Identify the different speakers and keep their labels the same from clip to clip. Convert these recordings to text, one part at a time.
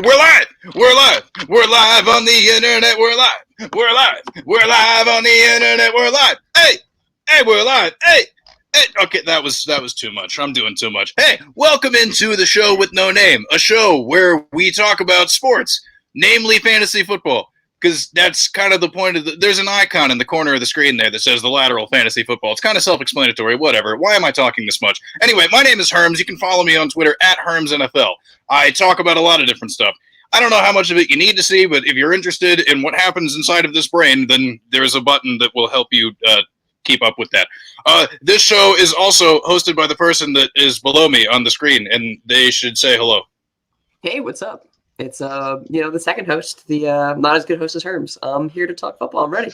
Speaker 1: We're live. We're live. We're live on the internet. We're live. We're live. We're live on the internet. We're live. Hey, we're live. Hey. Okay, that was too much. I'm doing too much. Hey, welcome into the show with no name, a show where we talk about sports, namely fantasy football, because that's kind of the point of there's an icon in the corner of the screen there that says the lateral fantasy football. It's kind of self-explanatory, whatever. Why am I talking this much? Anyway, my name is Herms. You can follow me on Twitter at HermsNFL. I talk about a lot of different stuff. I don't know how much of it you need to see, but if you're interested in what happens inside of this brain, then there's a button that will help you keep up with that. This show is also hosted by the person that is below me on the screen, and they should say hello.
Speaker 2: Hey, what's up? It's the second host, the not as good host as Herms. I'm here to talk football. I'm ready.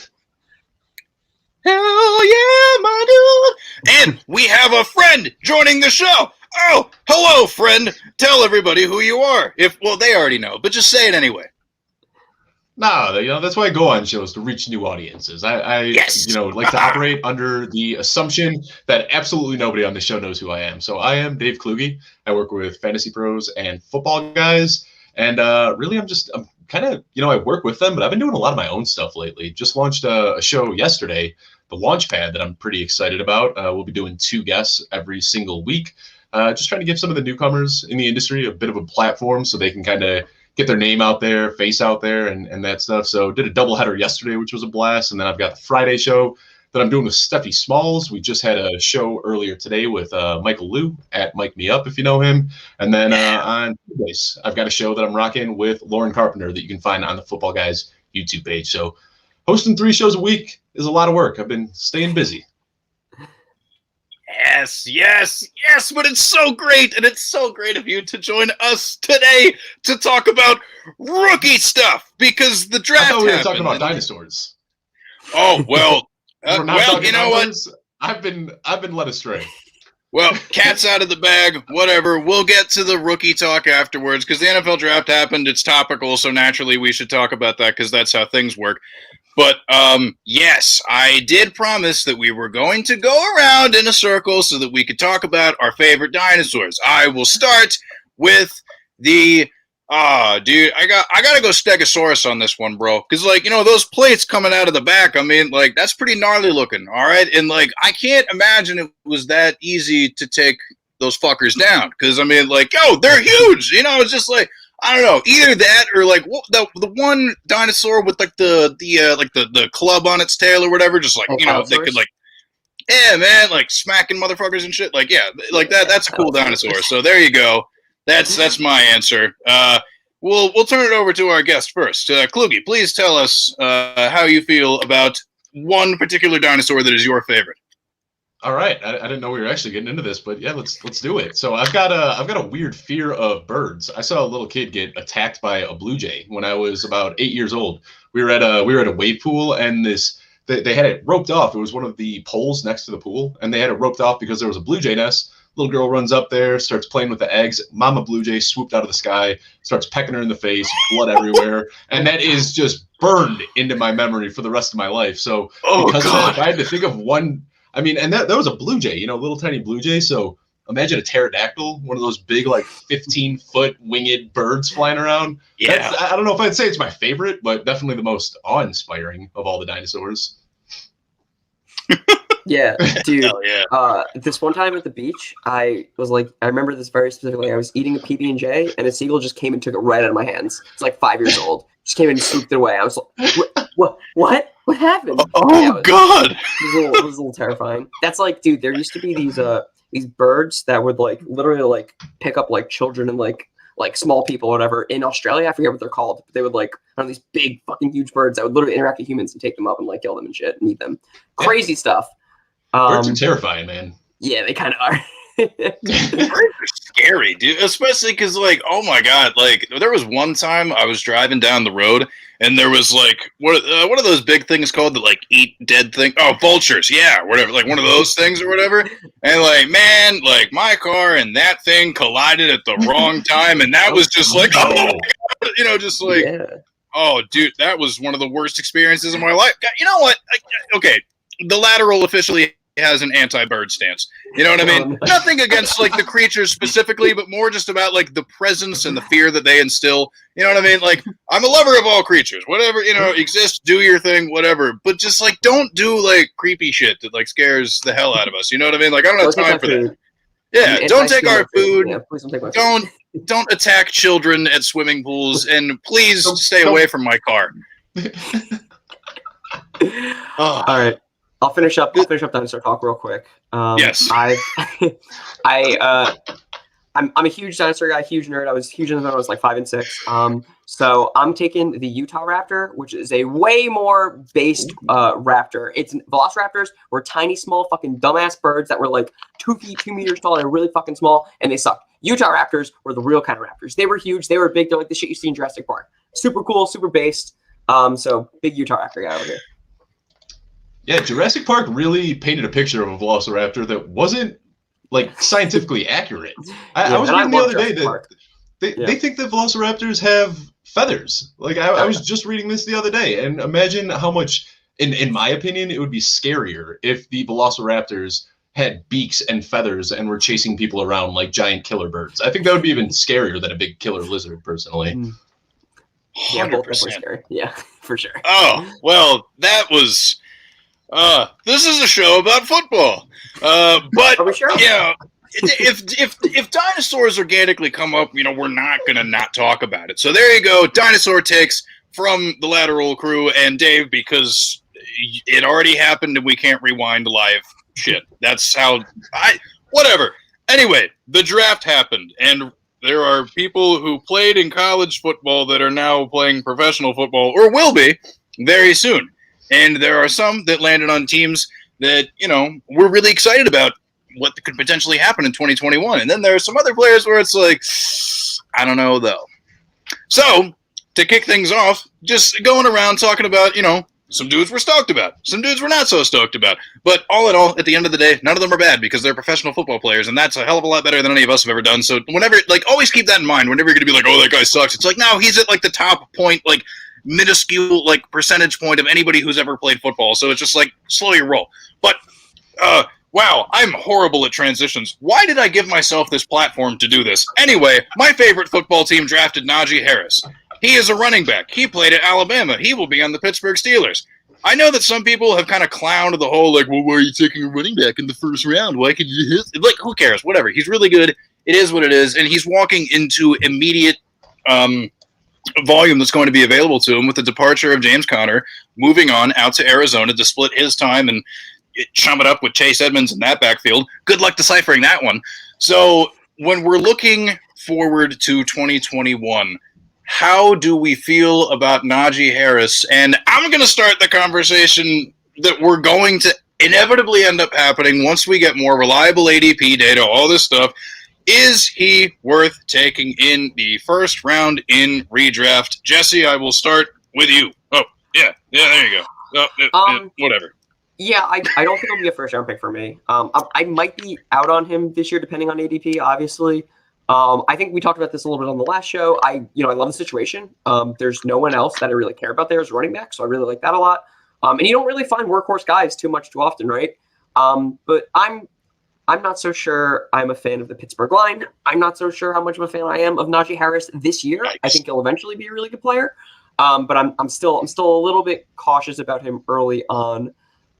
Speaker 1: Hell yeah, my dude! And we have a friend joining the show. Oh, hello, friend. Tell everybody who you are. They already know, but just say it anyway.
Speaker 3: No, that's why I go on shows, to reach new audiences. I like to operate under the assumption that absolutely nobody on the show knows who I am. So I am Dave Kluge. I work with Fantasy Pros and Football Guys. And really, I'm kind of, I work with them, but I've been doing a lot of my own stuff lately. Just launched a show yesterday, The Launchpad, that I'm pretty excited about. We'll be doing 2 guests every single week. Just trying to give some of the newcomers in the industry a bit of a platform so they can kind of get their name out there, face out there, and that stuff. So did a doubleheader yesterday, which was a blast. And then I've got the Friday show that I'm doing with Steffi Smalls. We just had a show earlier today with Michael Liu at Mike Me Up, if you know him. And then on Tuesdays, I've got a show that I'm rocking with Lauren Carpenter that you can find on the Football Guys YouTube page. So hosting 3 shows a week is a lot of work. I've been staying busy.
Speaker 1: Yes, but it's so great, and it's so great of you to join us today to talk about rookie stuff, because the draft happened.
Speaker 3: I thought we were talking about dinosaurs.
Speaker 1: Oh, well,
Speaker 3: well,
Speaker 1: you know what?
Speaker 3: I've been led astray.
Speaker 1: Well, cat's out of the bag, whatever. We'll get to the rookie talk afterwards, because the NFL draft happened. It's topical, so naturally we should talk about that, because that's how things work. But, yes, I did promise that we were going to go around in a circle so that we could talk about our favorite dinosaurs. I will start with the, dude, I gotta go Stegosaurus on this one, bro. Because, those plates coming out of the back, that's pretty gnarly looking, all right? And, I can't imagine it was that easy to take those fuckers down. Because, they're huge, it's just I don't know, either that or the one dinosaur with the club on its tail or whatever, just they could yeah, man, smacking motherfuckers and shit. That's a cool dinosaur. So there you go. That's my answer. We'll turn it over to our guest first. Kluge, please tell us how you feel about one particular dinosaur that is your favorite.
Speaker 3: All right, I didn't know we were actually getting into this, but yeah, let's do it. So I've got a weird fear of birds. I saw a little kid get attacked by a blue jay when I was about 8 years old. We were at a wave pool, and they had it roped off. It was one of the poles next to the pool, and they had it roped off because there was a blue jay nest. Little girl runs up there, starts playing with the eggs. Mama blue jay swooped out of the sky, starts pecking her in the face, blood everywhere, and that is just burned into my memory for the rest of my life. So because of that, if I had to think of one. And that was a blue jay, little tiny blue jay. So imagine a pterodactyl, one of those big, 15-foot winged birds flying around.
Speaker 1: Yeah.
Speaker 3: I don't know if I'd say it's my favorite, but definitely the most awe-inspiring of all the dinosaurs.
Speaker 2: Yeah, dude.
Speaker 1: Yeah.
Speaker 2: This one time at the beach, I remember this very specifically. I was eating a PB&J, and a seagull just came and took it right out of my hands. It's 5 years old. Just came and swooped it away. I was like, what? What happened?
Speaker 1: God!
Speaker 2: It was a little terrifying. That's dude, there used to be these birds that would literally pick up children and small people or whatever in Australia. I forget what they're called, but they would these big fucking huge birds that would literally interact with humans and take them up and kill them and shit and eat them. Crazy stuff.
Speaker 3: Birds are terrifying, man.
Speaker 2: Yeah, they kind of are.
Speaker 1: Birds are scary, dude. Especially because, oh my god, there was one time I was driving down the road and there was what are those big things called that eat dead things? Oh, vultures, yeah, whatever, one of those things or whatever. And man, my car and that thing collided at the wrong time, and that was just oh my god,
Speaker 2: yeah.
Speaker 1: Oh, dude, that was one of the worst experiences of my life. You know what? Okay, the lateral officially has an anti-bird stance. You know what I mean? Nothing against like the creatures specifically, but more just about like the presence and the fear that they instill. You know what I mean? Like, I'm a lover of all creatures. Whatever, exist, do your thing, whatever. But just like don't do like creepy shit that like scares the hell out of us. You know what I mean? Like, I don't have time for that. Yeah, don't take our food. Yeah, please don't take my food. Don't attack children at swimming pools, and please stay away from my car.
Speaker 2: All right, I'll finish up Dinosaur Talk real quick.
Speaker 1: Yes,
Speaker 2: I'm a huge dinosaur guy, huge nerd. I was huge into them when I was like 5 and 6. So I'm taking the Utah Raptor, which is a way more based raptor. It's Velociraptors were tiny, small, fucking dumbass birds that were like 2 feet, 2 meters tall. They're really fucking small, and they suck. Utah Raptors were the real kind of raptors. They were huge. They were big. They're like the shit you see in Jurassic Park. Super cool, super based. So big Utah Raptor guy over here.
Speaker 3: Yeah, Jurassic Park really painted a picture of a Velociraptor that wasn't like scientifically accurate. I was reading the other day that they think that Velociraptors have feathers. Like I was just reading this the other day, and imagine how much, in my opinion, it would be scarier if the Velociraptors had beaks and feathers and were chasing people around like giant killer birds. I think that would be even scarier than a big killer lizard, personally.
Speaker 1: 100%.
Speaker 2: Scary. Yeah, for sure.
Speaker 1: Oh, well, that was... this is a show about football. But,
Speaker 2: are we sure?
Speaker 1: Yeah, if dinosaurs organically come up, we're not going to not talk about it. So there you go. Dinosaur takes from the Lateral crew and Dave, because it already happened and we can't rewind live shit. That's how whatever. Anyway, the draft happened, and there are people who played in college football that are now playing professional football, or will be very soon. And there are some that landed on teams that, we're really excited about what could potentially happen in 2021. And then there are some other players where it's like, I don't know, though. So, to kick things off, just going around talking about, some dudes we're stoked about. Some dudes we're not so stoked about. But all in all, at the end of the day, none of them are bad because they're professional football players, and that's a hell of a lot better than any of us have ever done. So whenever, always keep that in mind. Whenever you're going to be like, oh, that guy sucks. It's like, no, he's at, the top point, minuscule, percentage point of anybody who's ever played football. So it's just, slow your roll. But, wow, I'm horrible at transitions. Why did I give myself this platform to do this? Anyway, my favorite football team drafted Najee Harris. He is a running back. He played at Alabama. He will be on the Pittsburgh Steelers. I know that some people have kind of clowned the whole, well, why are you taking a running back in the first round? Why could you hit? Who cares? Whatever. He's really good. It is what it is. And he's walking into immediate volume that's going to be available to him with the departure of James Conner, moving on out to Arizona to split his time and chum it up with Chase Edmonds in that backfield. Good luck deciphering that one. So when we're looking forward to 2021, how do we feel about Najee Harris? And I'm going to start the conversation that we're going to inevitably end up happening once we get more reliable ADP data, all this stuff. Is he worth taking in the first round in redraft? Jesse, I will start with you. Oh, yeah, there you go. Whatever.
Speaker 2: Yeah, I don't think he'll be a first round pick for me. I might be out on him this year, depending on ADP, obviously. I think we talked about this a little bit on the last show. I love the situation. There's no one else that I really care about there as running back, so I really like that a lot. And you don't really find workhorse guys too often, right? But I'm not so sure I'm a fan of the Pittsburgh line. I'm not so sure how much of a fan I am of Najee Harris this year. Yikes. I think he'll eventually be a really good player. But I'm still a little bit cautious about him early on.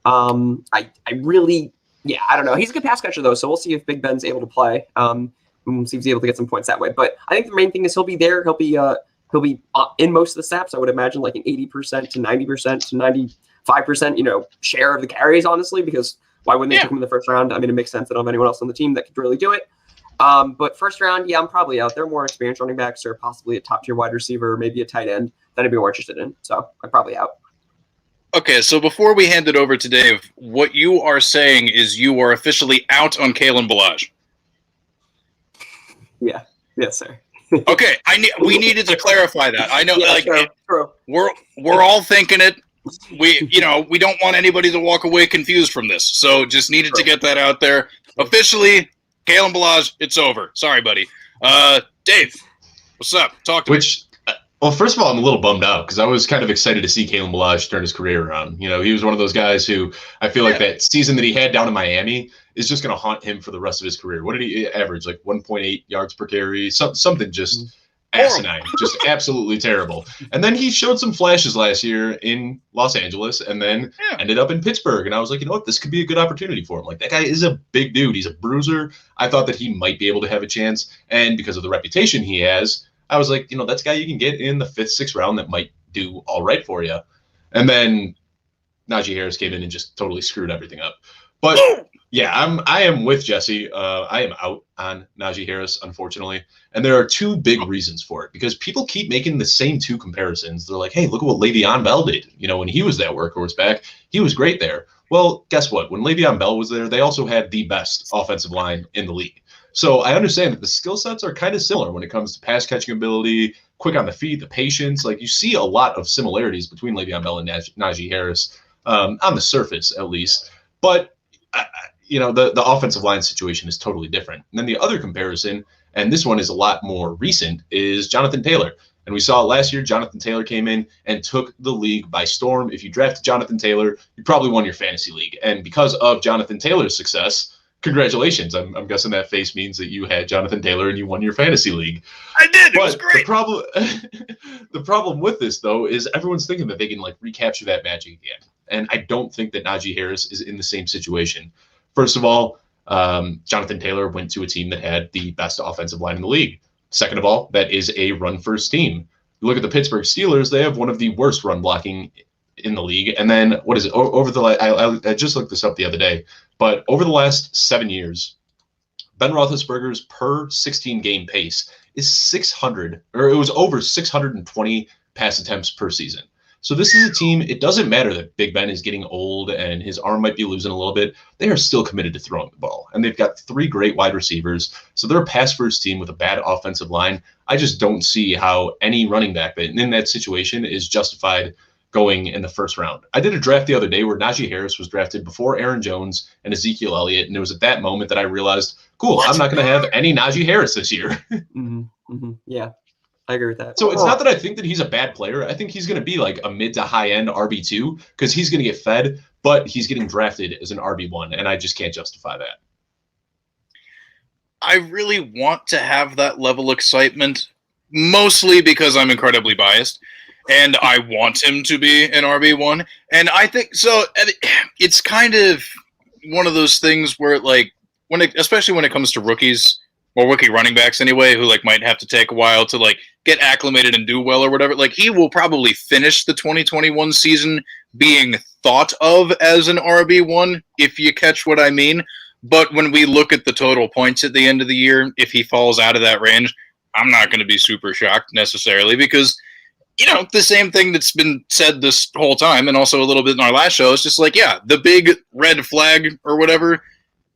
Speaker 2: I don't know. He's a good pass catcher though, so we'll see if Big Ben's able to play. We'll see if he's able to get some points that way. But I think the main thing is he'll be there. He'll be in most of the snaps. I would imagine like an 80% to 90% to 95%, share of the carries, honestly, because why wouldn't they pick him in the first round? I mean, it makes sense. They don't have anyone else on the team that could really do it. But first round, I'm probably out. There are more experienced running backs or possibly a top-tier wide receiver, maybe a tight end that I'd be more interested in. So I'm probably out.
Speaker 1: Okay, so before we hand it over to Dave, what you are saying is you are officially out on Kalen Ballage.
Speaker 2: Yeah. Yes, sir.
Speaker 1: Okay, we needed to clarify that. I know,
Speaker 2: true.
Speaker 1: We're all thinking it. We don't want anybody to walk away confused from this, so just needed to get that out there. Officially, Kalen Ballage, it's over. Sorry, buddy. Dave, what's up? Talk to me.
Speaker 3: Well, first of all, I'm a little bummed out because I was kind of excited to see Kalen Ballage turn his career around. You know, he was one of those guys who I feel like that season that he had down in Miami is just going to haunt him for the rest of his career. What did he average? Like 1.8 yards per carry, something just asinine, just absolutely terrible. And then he showed some flashes last year in Los Angeles and then ended up in Pittsburgh. And I was like, you know what, this could be a good opportunity for him. Like, that guy is a big dude. He's a bruiser. I thought that he might be able to have a chance. And because of the reputation he has, I was like, you know, that's a guy you can get in the 5th, 6th round that might do all right for you. And then Najee Harris came in and just totally screwed everything up. But yeah, I am with Jesse. I am out on Najee Harris, unfortunately. And there are 2 big reasons for it, because people keep making the same 2 comparisons. They're like, hey, look at what Le'Veon Bell did. You know, when he was that workhorse back, he was great there. Well, guess what? When Le'Veon Bell was there, they also had the best offensive line in the league. So I understand that the skill sets are kind of similar when it comes to pass catching ability, quick on the feet, the patience. Like, you see a lot of similarities between Le'Veon Bell and Najee Harris, on the surface at least. But you know, the offensive line situation is totally different. And then the other comparison, and this one is a lot more recent, is Jonathan Taylor. And we saw last year, Jonathan Taylor came in and took the league by storm. If you drafted Jonathan Taylor, you probably won your fantasy league. And because of Jonathan Taylor's success, congratulations. I'm guessing that face means that you had Jonathan Taylor and you won your fantasy league.
Speaker 1: I did. It was great.
Speaker 3: The problem with this, though, is everyone's thinking that they can, like, recapture that magic again. And I don't think that Najee Harris is in the same situation. First of all, Jonathan Taylor went to a team that had the best offensive line in the league. Second of all, that is a run-first team. You look at the Pittsburgh Steelers, they have one of the worst run blocking in the league. And then, what is it? Over the I just looked this up the other day, but over the last 7 years, Ben Roethlisberger's per 16 game pace is 600, or it was over 620 pass attempts per season. So this is a team, it doesn't matter that Big Ben is getting old and his arm might be losing a little bit. They are still committed to throwing the ball. And they've got 3 great wide receivers. So they're a pass-first team with a bad offensive line. I just don't see how any running back in that situation is justified going in the first round. I did a draft the other day where Najee Harris was drafted before Aaron Jones and Ezekiel Elliott. And it was at that moment that I realized, cool, I'm not going to have any Najee Harris this year.
Speaker 2: Yeah. I agree with that.
Speaker 3: So it's not that I think that he's a bad player. I think he's going to be like a mid to high end RB2 because he's going to get fed, but he's getting drafted as an RB1, and I just can't justify that.
Speaker 1: I really want to have that level of excitement, mostly because I'm incredibly biased, and I want him to be an RB1. And I think so. It's kind of one of those things where, like, especially when it comes to rookies. Or rookie running backs anyway, who like might have to take a while to like get acclimated and do well or whatever. Like, he will probably finish the 2021 season being thought of as an RB1, if you catch what I mean. But when we look at the total points at the end of the year, if he falls out of that range, I'm not going to be super shocked necessarily because, you know, the same thing that's been said this whole time and also a little bit in our last show is just like, yeah, the big red flag or whatever,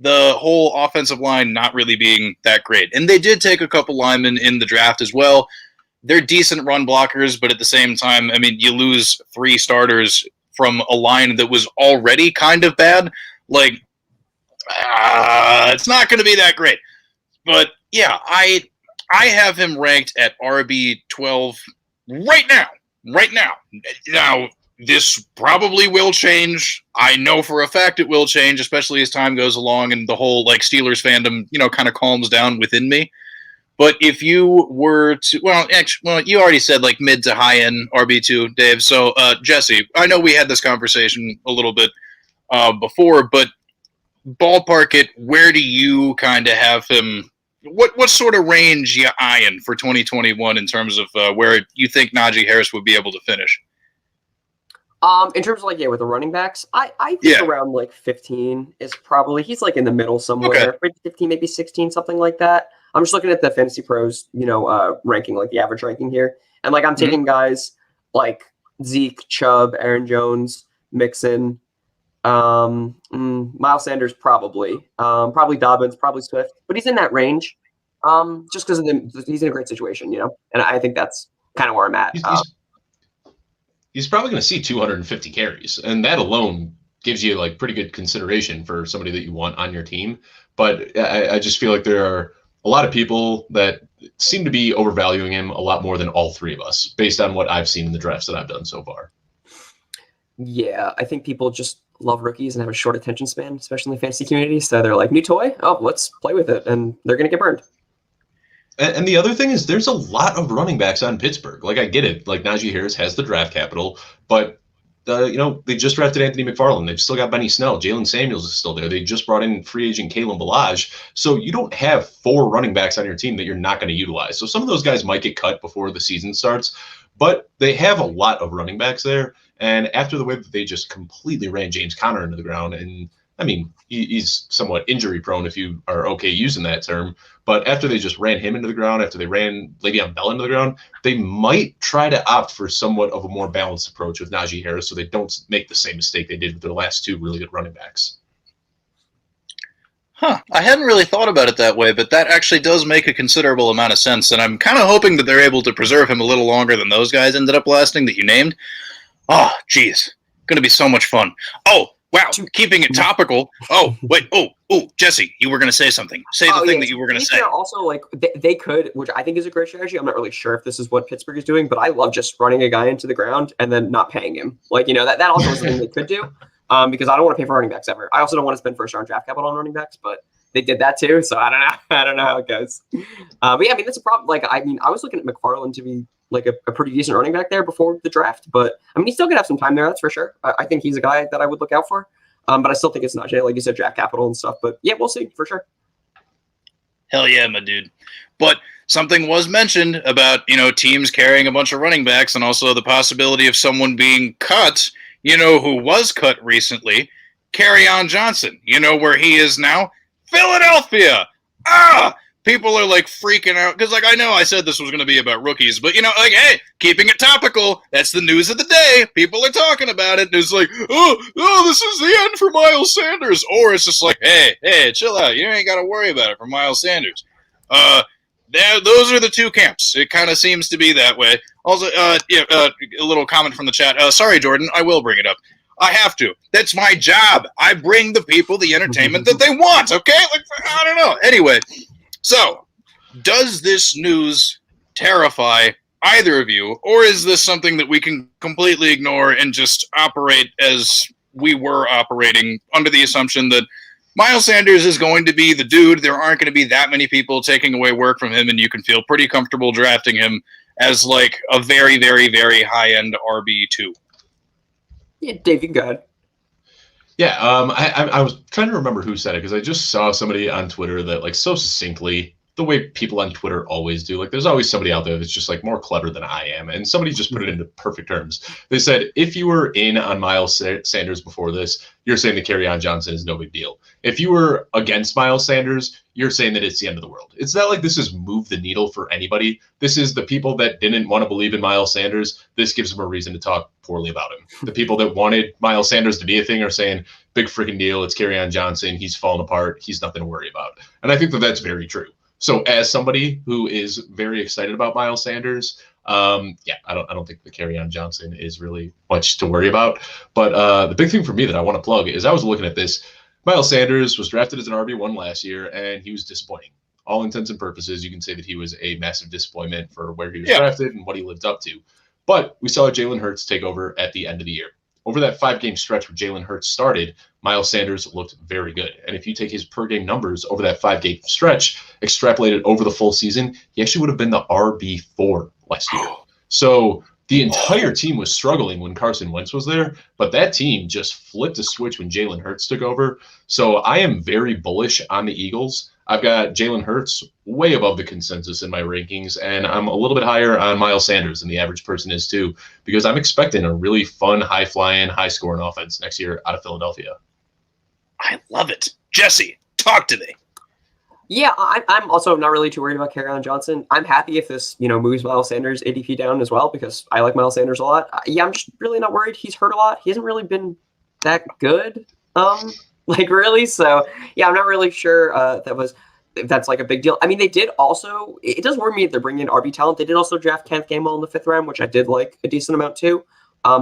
Speaker 1: the whole offensive line not really being that great. And they did take a couple linemen in the draft as well. They're decent run blockers, but at the same time, I mean, you lose 3 starters from a line that was already kind of bad. Like, it's not going to be that great. But yeah, I have him ranked at RB12 right now. Now, this probably will change. I know for a fact it will change, especially as time goes along and the whole like Steelers fandom, you know, kind of calms down within me. But if you were to, well, you already said like mid to high end RB2, Dave. So, Jesse, I know we had this conversation a little bit before, but ballpark it. Where do you kind of have him? What sort of range you eyeing for 2021 in terms of where you think Najee Harris would be able to finish?
Speaker 2: In terms of like, with the running backs, I think around like 15 is probably, he's like in the middle somewhere, 15, maybe 16, something like that. I'm just looking at the Fantasy Pros, ranking, like the average ranking here. And like, I'm taking guys like Zeke, Chubb, Aaron Jones, Mixon, Miles Sanders, probably Dobbins, probably Swift, but he's in that range. Just because he's in a great situation, and I think that's kind of where I'm at.
Speaker 3: He's probably going to see 250 carries, and that alone gives you like pretty good consideration for somebody that you want on your team. But I just feel like there are a lot of people that seem to be overvaluing him a lot more than all three of us, based on what I've seen in the drafts that I've done so far.
Speaker 2: Yeah, I think people just love rookies and have a short attention span, especially in the fantasy community. So they're like, new toy? Oh, let's play with it. And they're going to get burned.
Speaker 3: And the other thing is there's a lot of running backs on Pittsburgh. Like, I get it. Like, Najee Harris has the draft capital, but they just drafted Anthony McFarland. They've still got Benny Snell. Jalen Samuels is still there. They just brought in free agent Kalen Ballage. So you don't have 4 running backs on your team that you're not going to utilize. So some of those guys might get cut before the season starts, but they have a lot of running backs there. And after the way that they just completely ran James Conner into the ground, and I mean, he's somewhat injury prone if you are okay using that term. But after they just ran him into the ground, after they ran Le'Veon Bell into the ground, they might try to opt for somewhat of a more balanced approach with Najee Harris so they don't make the same mistake they did with their last 2 really good running backs.
Speaker 1: Huh. I hadn't really thought about it that way, but that actually does make a considerable amount of sense, and I'm kind of hoping that they're able to preserve him a little longer than those guys ended up lasting that you named. Oh, geez. Going to be so much fun. Oh, wow. Keeping it topical. Oh, wait. Oh, Jesse, you were going to say something. Say the thing that you were going to say.
Speaker 2: Also, like, they could, which I think is a great strategy. I'm not really sure if this is what Pittsburgh is doing, but I love just running a guy into the ground and then not paying him. Like, that also is something they could do because I don't want to pay for running backs ever. I also don't want to spend first-round draft capital on running backs, but they did that too, so I don't know. I don't know how it goes. But yeah, I mean, that's a problem. Like, I mean, I was looking at McFarland to be like a pretty decent running back there before the draft, but I mean, he's still gonna have some time there, that's for sure. I think he's a guy that I would look out for. But I still think it's Najee, like you said, draft capital and stuff. But yeah, we'll see for sure.
Speaker 1: Hell yeah, my dude. But something was mentioned about, teams carrying a bunch of running backs and also the possibility of someone being cut, who was cut recently, Kerryon Johnson. You know where he is now? Philadelphia! People are like freaking out because, I know I said this was going to be about rookies, but hey, keeping it topical. That's the news of the day. People are talking about it. And it's like, oh, this is the end for Miles Sanders, or it's just like, hey, chill out. You ain't got to worry about it for Miles Sanders. Those are the 2 camps. It kind of seems to be that way. Also, a little comment from the chat. Sorry, Jordan, I will bring it up. I have to. That's my job. I bring the people the entertainment that they want. Okay, I don't know. Anyway. So, does this news terrify either of you, or is this something that we can completely ignore and just operate as we were operating under the assumption that Miles Sanders is going to be the dude, there aren't going to be that many people taking away work from him, and you can feel pretty comfortable drafting him as like a very, very, very high-end RB2?
Speaker 2: Yeah, Dave, you can go ahead.
Speaker 3: Yeah, I was trying to remember who said it because I just saw somebody on Twitter that so succinctly, the way people on Twitter always do, there's always somebody out there that's just more clever than I am, and somebody just put it into perfect terms. They said, if you were in on Miles Sanders before this, you're saying that Kerryon Johnson is no big deal. If you were against Miles Sanders, you're saying that it's the end of the world. It's not like this has moved the needle for anybody. This is the people that didn't want to believe in Miles Sanders. This gives them a reason to talk poorly about him. The people that wanted Miles Sanders to be a thing are saying, big freaking deal. It's Kerryon Johnson. He's fallen apart. He's nothing to worry about. And I think that that's very true. So as somebody who is very excited about Miles Sanders, I don't think the Kerryon Johnson is really much to worry about. But the big thing for me that I want to plug is I was looking at this. Miles Sanders was drafted as an RB1 last year, and he was disappointing. All intents and purposes, you can say that he was a massive disappointment for where he was drafted and what he lived up to. But we saw Jalen Hurts take over at the end of the year. Over that 5-game stretch where Jalen Hurts started, Miles Sanders looked very good. And if you take his per-game numbers over that 5-game stretch, extrapolated over the full season, he actually would have been the RB4 last year. So the entire team was struggling when Carson Wentz was there, but that team just flipped a switch when Jalen Hurts took over. So I am very bullish on the Eagles. I've got Jalen Hurts way above the consensus in my rankings, and I'm a little bit higher on Miles Sanders than the average person is too, because I'm expecting a really fun, high-flying, high-scoring offense next year out of Philadelphia.
Speaker 1: I love it. Jesse, talk to me.
Speaker 2: Yeah, I'm also not really too worried about Kerryon Johnson. I'm happy if this, moves Miles Sanders' ADP down as well, because I like Miles Sanders a lot. I'm just really not worried. He's hurt a lot. He hasn't really been that good, really. So, yeah, I'm not really sure that's like a big deal. I mean, they did also, it does worry me that they're bringing in RB talent. They did also draft Kenneth Gainwell in the 5th round, which I did like a decent amount too.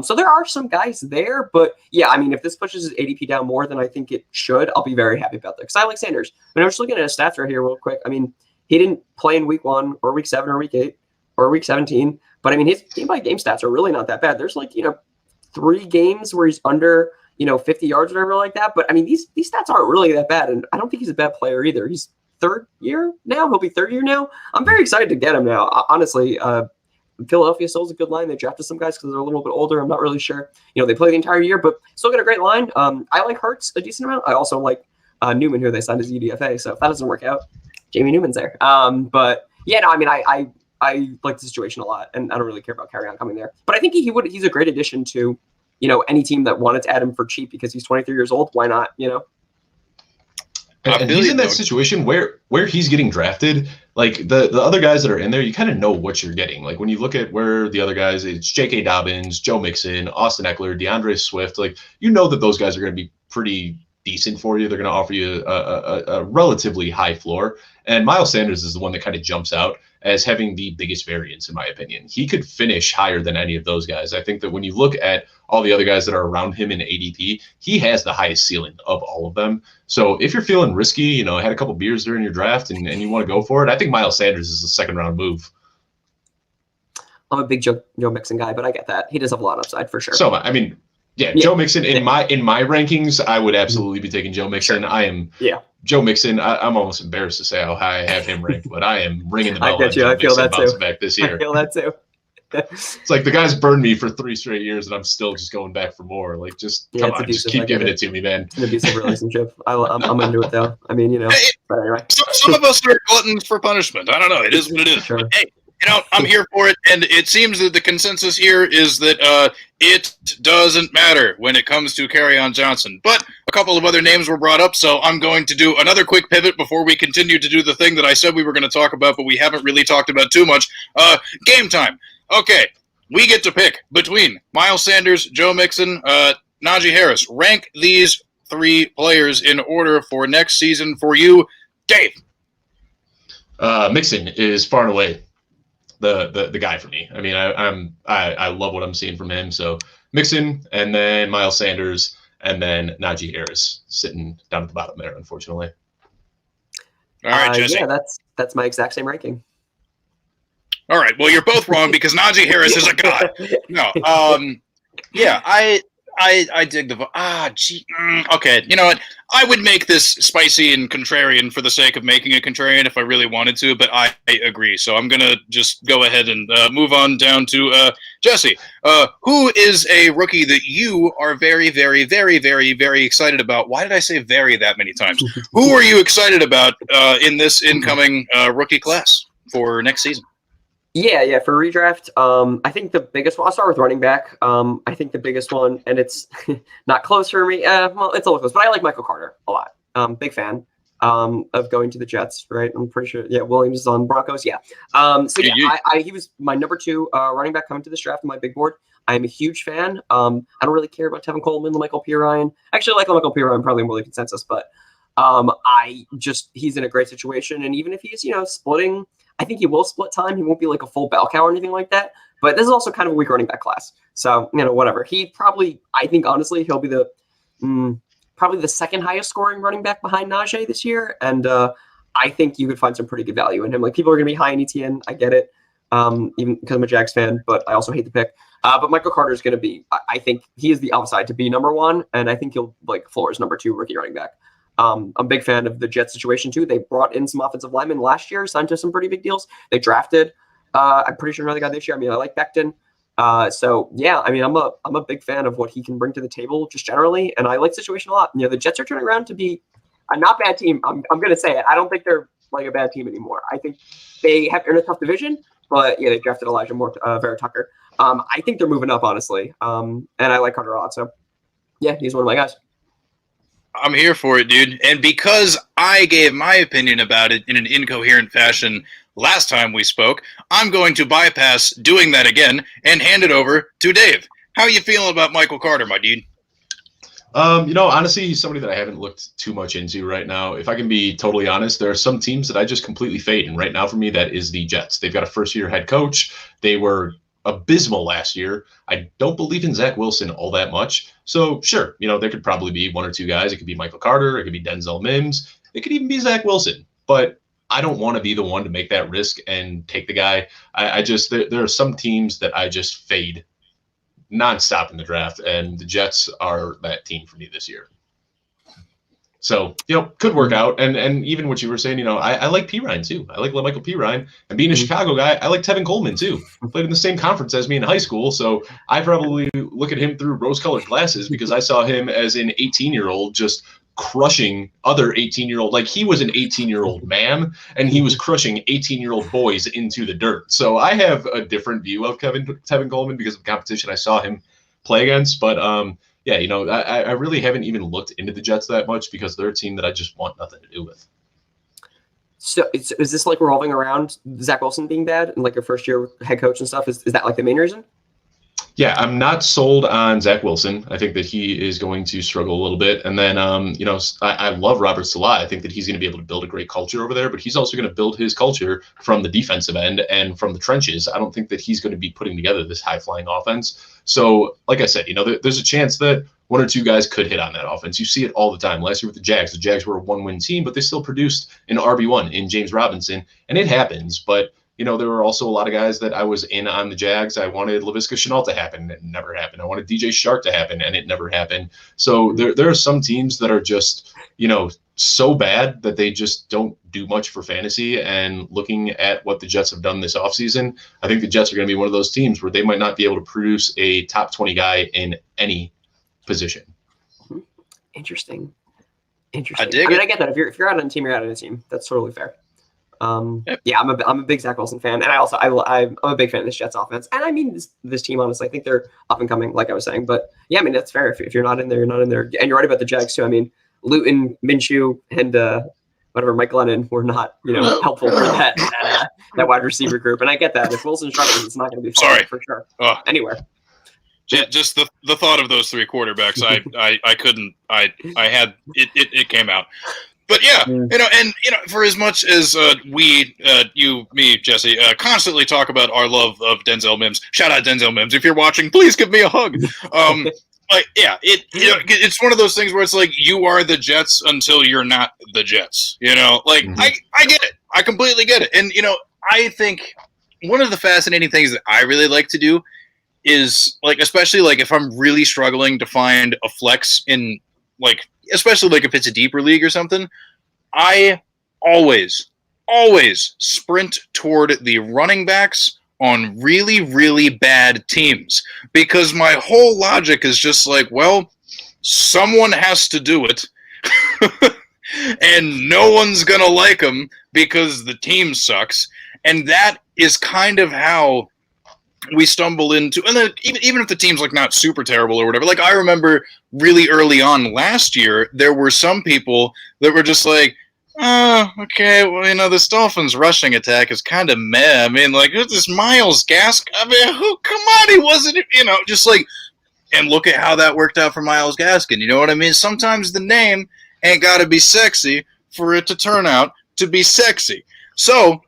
Speaker 2: So there are some guys there, but yeah, I mean, if this pushes his ADP down more than I think it should, I'll be very happy about that because I like Sanders. I mean, I'm just looking at his stats right here real quick. I mean, he didn't play in week 1 or week 7 or week 8 or week 17. But I mean, his game by game stats are really not that bad. There's like, 3 games where he's under, 50 yards or whatever like that. But I mean, these stats aren't really that bad. And I don't think he's a bad player either. He's 3rd year now. He'll be 3rd year now. I'm very excited to get him now. Honestly, Philadelphia still is a good line. They drafted some guys because they're a little bit older. I'm not really sure. They play the entire year, but still got a great line. I like Hurts a decent amount. I also like Newman, who they signed as UDFA. So if that doesn't work out, Jamie Newman's there. But yeah, no, I mean, I like the situation a lot, and I don't really care about Carry On coming there. But I think he's a great addition to, any team that wanted to add him for cheap because he's 23 years old. Why not?
Speaker 3: And he's in that situation where he's getting drafted. Like the other guys that are in there, you kind of know what you're getting. Like when you look at where the other guys, it's J.K. Dobbins, Joe Mixon, Austin Eckler, DeAndre Swift. Like that those guys are going to be pretty decent for you. They're going to offer you a relatively high floor. And Miles Sanders is the one that kind of jumps out as having the biggest variance, in my opinion. He could finish higher than any of those guys. I think that when you look at all the other guys that are around him in ADP, he has the highest ceiling of all of them. So if you're feeling risky, had a couple beers during your draft and you want to go for it, I think Miles Sanders is a 2nd round move.
Speaker 2: I'm a big Joe Mixon guy, but I get that. He does have a lot of upside for sure.
Speaker 3: So, I mean, yeah, Joe Mixon in my rankings, I would absolutely be taking Joe Mixon. Sure. I am Joe Mixon. I'm almost embarrassed to say how high I have him ranked, but I am ringing the bell.
Speaker 2: I get you. I feel that too.
Speaker 3: Back this year.
Speaker 2: I feel that too.
Speaker 3: It's like the guy's burned me for 3 straight years, and I'm still just going back for more. Like, just come on, just keep giving it to me, man.
Speaker 2: It's an abusive relationship. I'm into it though. I mean, But anyway.
Speaker 1: Some of us are gluttons for punishment. I don't know. It is what it is.
Speaker 2: Sure.
Speaker 1: But hey, I'm here for it, and it seems that the consensus here is that it doesn't matter when it comes to Kerryon Johnson. But a couple of other names were brought up, so I'm going to do another quick pivot before we continue to do the thing that I said we were going to talk about, but we haven't really talked about too much. Game time. Okay, we get to pick between Miles Sanders, Joe Mixon, Najee Harris. Rank these 3 players in order for next season for you, Dave.
Speaker 3: Mixon is far and away the guy for me. I mean, I love what I'm seeing from him. So Mixon, and then Miles Sanders, and then Najee Harris sitting down at the bottom there, unfortunately.
Speaker 1: All right, Jesse.
Speaker 2: Yeah, that's my exact same ranking.
Speaker 1: All right. Well, you're both wrong because Najee Harris is a god. No.
Speaker 4: Yeah, I dig the
Speaker 1: okay. You know what? I would make this spicy and contrarian for the sake of making it contrarian if I really wanted to, but I agree. So I'm gonna just go ahead and move on down to Jesse. Who is a rookie that you are very, very, very, very, very excited about? Why did I say "very" that many times? Who are you excited about in this incoming rookie class for next season?
Speaker 2: Yeah, for redraft, I think the biggest one, I'll start with running back. I think the biggest one, and it's not close for me. Well, it's a little close, but I like Michael Carter a lot. Big fan of going to the Jets, right? I'm pretty sure. Yeah, Williams is on Broncos. Yeah. He was my number 2 running back coming to this draft on my big board. I'm a huge fan. I don't really care about Tevin Coleman, Michael Pirine. Actually, I like Michael Pirine, probably more the consensus, but he's in a great situation. And even if he's, splitting, I think he will split time. He won't be like a full bell cow or anything like that. But this is also kind of a weak running back class. So, whatever. I think, honestly, he'll be probably the 2nd highest scoring running back behind Najee this year. And I think you could find some pretty good value in him. Like, people are going to be high in ETN. I get it. Even because I'm a Jags fan, but I also hate the pick. But Michael Carter is going to be, I think he is the upside to be number 1. And I think he'll floor as number 2 rookie running back. I'm a big fan of the Jets situation too. They brought in some offensive linemen last year, signed to some pretty big deals. They drafted, I'm pretty sure another guy this year. I mean, I like Becton. So yeah, I mean, I'm a big fan of what he can bring to the table just generally. And I like the situation a lot. The Jets are turning around to be a not bad team. I'm going to say it. I don't think they're like a bad team anymore. I think they have earned a tough division, but yeah, they drafted Elijah Moore, Vera Tucker. I think they're moving up, honestly. And I like Carter a lot. So yeah, he's one of my guys.
Speaker 1: I'm here for it, dude. And because I gave my opinion about it in an incoherent fashion last time we spoke, I'm going to bypass doing that again and hand it over to Dave. How are you feeling about Michael Carter, my dude?
Speaker 3: Honestly, he's somebody that I haven't looked too much into right now. If I can be totally honest, there are some teams that I just completely fade. And right now for me, that is the Jets. They've got a first-year head coach. They were abysmal last year. I don't believe in Zach Wilson all that much. So sure, there could probably be 1 or 2 guys. It could be Michael Carter. It could be Denzel Mims. It could even be Zach Wilson. But I don't want to be the one to make that risk and take the guy. I just there are some teams that I just fade nonstop in the draft, and the Jets are that team for me this year. So, could work out. And even what you were saying, I like Pirine too. I like Michael Pirine. And being a Chicago guy, I like Tevin Coleman too. Played in the same conference as me in high school. So I probably look at him through rose-colored glasses because I saw him as an 18-year-old just crushing other 18-year-old. Like, he was an 18-year-old man, and he was crushing 18-year-old boys into the dirt. So I have a different view of Tevin Coleman because of the competition I saw him play against. But, yeah, I really haven't even looked into the Jets that much because they're a team that I just want nothing to do with.
Speaker 2: So is this like revolving around Zach Wilson being bad and like your first year head coach and stuff? Is that like the main reason?
Speaker 3: Yeah, I'm not sold on Zach Wilson. I think that he is going to struggle a little bit. And then, I love Robert Salah. I think that he's going to be able to build a great culture over there, but he's also going to build his culture from the defensive end and from the trenches. I don't think that he's going to be putting together this high-flying offense. So, like I said, there's a chance that one or two guys could hit on that offense. You see it all the time. Last year with the Jags were a one-win team, but they still produced an RB1 in James Robinson, and it happens. But there were also a lot of guys that I was in on the Jags. I wanted Laviska Shenault to happen, and it never happened. I wanted DJ Shark to happen, and it never happened. So there are some teams that are just, so bad that they just don't do much for fantasy. And looking at what the Jets have done this offseason, I think the Jets are going to be one of those teams where they might not be able to produce a top 20 guy in any position.
Speaker 2: Interesting.
Speaker 1: I get
Speaker 2: that. If you're out on a team, you're out on a team. That's totally fair.
Speaker 1: Yep.
Speaker 2: Yeah, I'm a big Zach Wilson fan, and I'm a big fan of this Jets offense. And I mean this team, honestly, I think they're up and coming, like I was saying. But yeah, I mean that's fair. If you're not in there, you're not in there. And you're right about the Jags too. I mean, Luton, Minshew, and Mike Glennon were not helpful for that wide receiver group. And I get that. If Wilson struggles, it's not going to be fun for sure. Anywhere.
Speaker 1: Just the thought of those three quarterbacks, I couldn't. I had it came out. But yeah, for as much as we, you, me, Jesse, constantly talk about our love of Denzel Mims. Shout out Denzel Mims. If you're watching, please give me a hug. It's one of those things where it's like you are the Jets until you're not the Jets. I get it. I completely get it. And I think one of the fascinating things that I really like to do is especially if I'm really struggling to find a flex in especially if it's a deeper league or something, I always sprint toward the running backs on really, really bad teams because my whole logic is just someone has to do it and no one's going to like them because the team sucks. And that is kind of how we stumble into, and then even if the team's not super terrible or whatever, I remember really early on last year, there were some people that were just okay, well, this Dolphins rushing attack is kind of meh. I mean, who's this Myles Gaskin? I mean, come on, he wasn't, and look at how that worked out for Myles Gaskin. You know what I mean? Sometimes the name ain't got to be sexy for it to turn out to be sexy. So,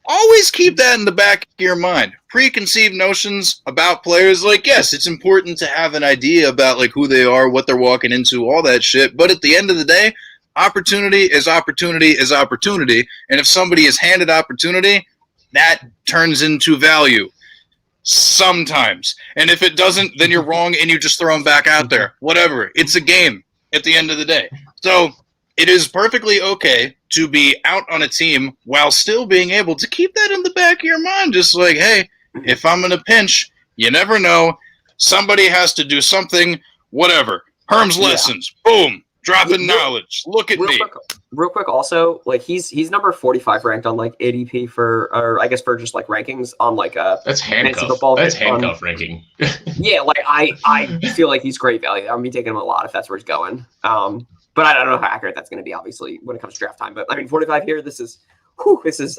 Speaker 1: always keep that in the back of your mind. Preconceived notions about players, yes, it's important to have an idea about who they are, what they're walking into, all that shit. But at the end of the day, opportunity is opportunity is opportunity. And if somebody is handed opportunity, that turns into value sometimes. And if it doesn't, then you're wrong and you just throw them back out there. Whatever. It's a game at the end of the day. So it is perfectly okay to be out on a team while still being able to keep that in the back of your mind. Just hey, if I'm in a pinch, you never know. Somebody has to do something, whatever. Herm's lessons, boom, dropping knowledge. Look at me.
Speaker 2: Real quick, also, he's number 45 ranked on ADP for just rankings on
Speaker 3: that's handcuff. That's handcuff ranking.
Speaker 2: Yeah, I feel he's great value. I'm gonna be taking him a lot if that's where he's going. But I don't know how accurate that's going to be, obviously, when it comes to draft time. But I mean, 45 here. This is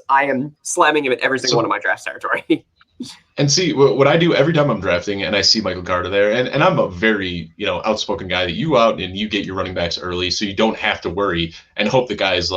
Speaker 2: I am slamming him in every single one of my draft territory.
Speaker 3: And see, what I do every time I'm drafting and I see Michael Carter there, and I'm a very, outspoken guy that you out and you get your running backs early so you don't have to worry and hope the guys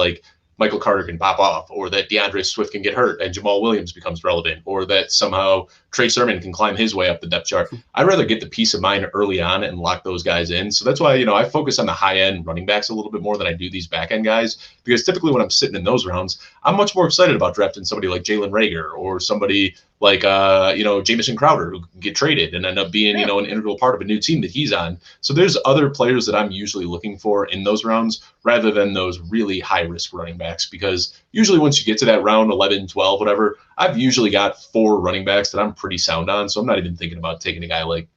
Speaker 3: Michael Carter can pop off, or that DeAndre Swift can get hurt and Jamal Williams becomes relevant, or that somehow Trey Sermon can climb his way up the depth chart. I'd rather get the peace of mind early on and lock those guys in. So that's why, I focus on the high-end running backs a little bit more than I do these back-end guys, because typically when I'm sitting in those rounds, I'm much more excited about drafting somebody like Jalen Reagor or somebody like, Jamison Crowder, who can get traded and end up being, an integral part of a new team that he's on. So there's other players that I'm usually looking for in those rounds rather than those really high-risk running backs, because usually once you get to that round 11, 12, whatever, I've usually got 4 running backs that I'm pretty sound on. So I'm not even thinking about taking a guy like,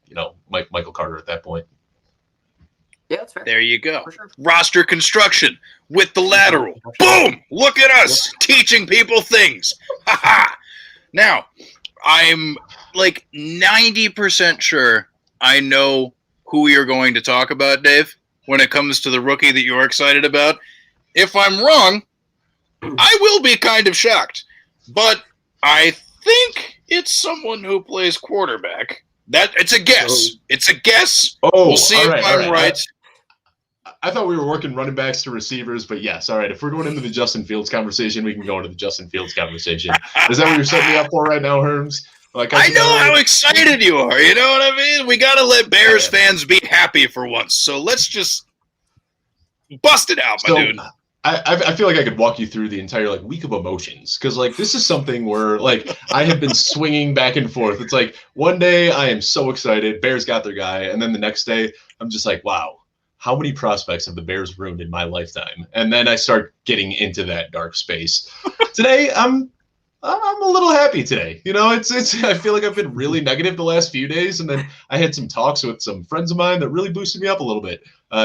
Speaker 3: Michael Carter at that point.
Speaker 2: Yeah, that's fair.
Speaker 1: There you go.
Speaker 2: For sure.
Speaker 1: Roster construction with the lateral. Boom! Look at us teaching people things. Ha ha! Now, I'm like 90% sure I know who you're going to talk about, Dave, when it comes to the rookie that you're excited about. If I'm wrong, I will be kind of shocked. But I think it's someone who plays quarterback. It's a guess. It's a guess. We'll see if I'm right.
Speaker 3: I thought we were working running backs to receivers, but yes, all right. If we're going into the Justin Fields conversation, we can go into the Justin Fields conversation. Is that what you're setting me up for right now, Herms?
Speaker 1: I know how excited you are. You know what I mean? We got to let Bears fans be happy for once. So let's just bust it out, my dude.
Speaker 3: I feel like I could walk you through the entire week of emotions, because this is something where I have been swinging back and forth. It's like one day I am so excited, Bears got their guy, and then the next day I'm just like, wow, how many prospects have the Bears ruined in my lifetime? And then I start getting into that dark space. Today I'm a little happy today. It's I feel like I've been really negative the last few days, and then I had some talks with some friends of mine that really boosted me up a little bit.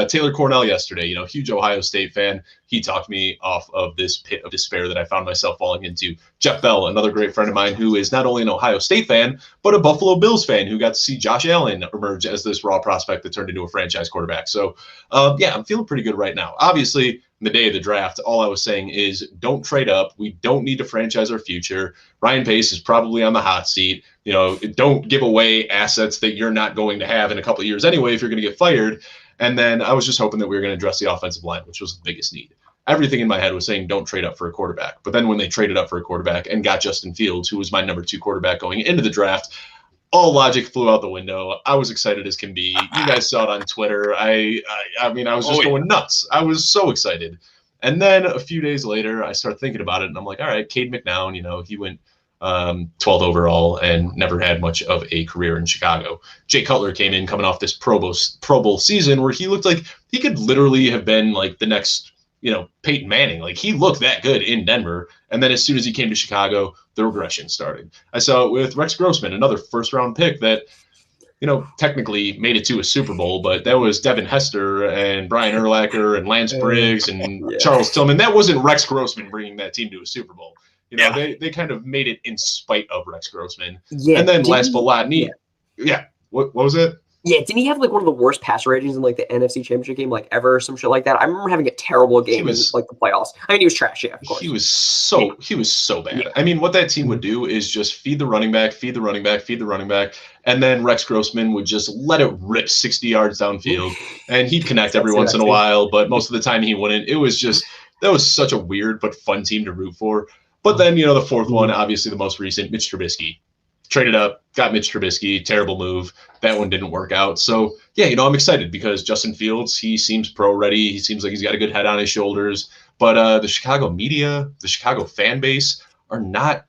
Speaker 3: Taylor Cornell yesterday, huge Ohio State fan. He talked me off of this pit of despair that I found myself falling into. Jeff Bell, another great friend of mine who is not only an Ohio State fan, but a Buffalo Bills fan who got to see Josh Allen emerge as this raw prospect that turned into a franchise quarterback. So, I'm feeling pretty good right now. Obviously, the day of the draft, all I was saying is don't trade up. We don't need to franchise our future. Ryan Pace is probably on the hot seat. Don't give away assets that you're not going to have in a couple of years anyway if you're going to get fired. And then I was just hoping that we were going to address the offensive line, which was the biggest need. Everything in my head was saying don't trade up for a quarterback. But then when they traded up for a quarterback and got Justin Fields, who was my number 2 quarterback going into the draft, all logic flew out the window. I was excited as can be. You guys saw it on Twitter. I was just going nuts. I was so excited. And then a few days later, I started thinking about it, and I'm like, all right, Cade McNown, he went 12th overall and never had much of a career in Chicago. Jay Cutler came in coming off this Pro Bowl season where he looked like he could literally have been the next, Peyton Manning. He looked that good in Denver. And then as soon as he came to Chicago, the regression started. I saw it with Rex Grossman, another first-round pick that, technically made it to a Super Bowl, but that was Devin Hester and Brian Urlacher and Lance Briggs and Charles Tillman. That wasn't Rex Grossman bringing that team to a Super Bowl. They kind of made it in spite of Rex Grossman. Yeah. And then last but not least, what was it?
Speaker 2: Yeah, didn't he have one of the worst passer ratings in the NFC Championship game ever or some shit like that? I remember having a terrible game in the playoffs. I mean, he was trash, yeah, of course. He was
Speaker 3: so bad. Yeah. I mean, what that team would do is just feed the running back, and then Rex Grossman would just let it rip 60 yards downfield, and he'd connect every once in a while, but most of the time he wouldn't. It was just that was such a weird but fun team to root for. But then, the fourth one, obviously the most recent, Mitch Trubisky. Traded up, got Mitch Trubisky, terrible move. That one didn't work out. So, I'm excited because Justin Fields, he seems pro-ready. He seems like he's got a good head on his shoulders. But the Chicago media, the Chicago fan base are not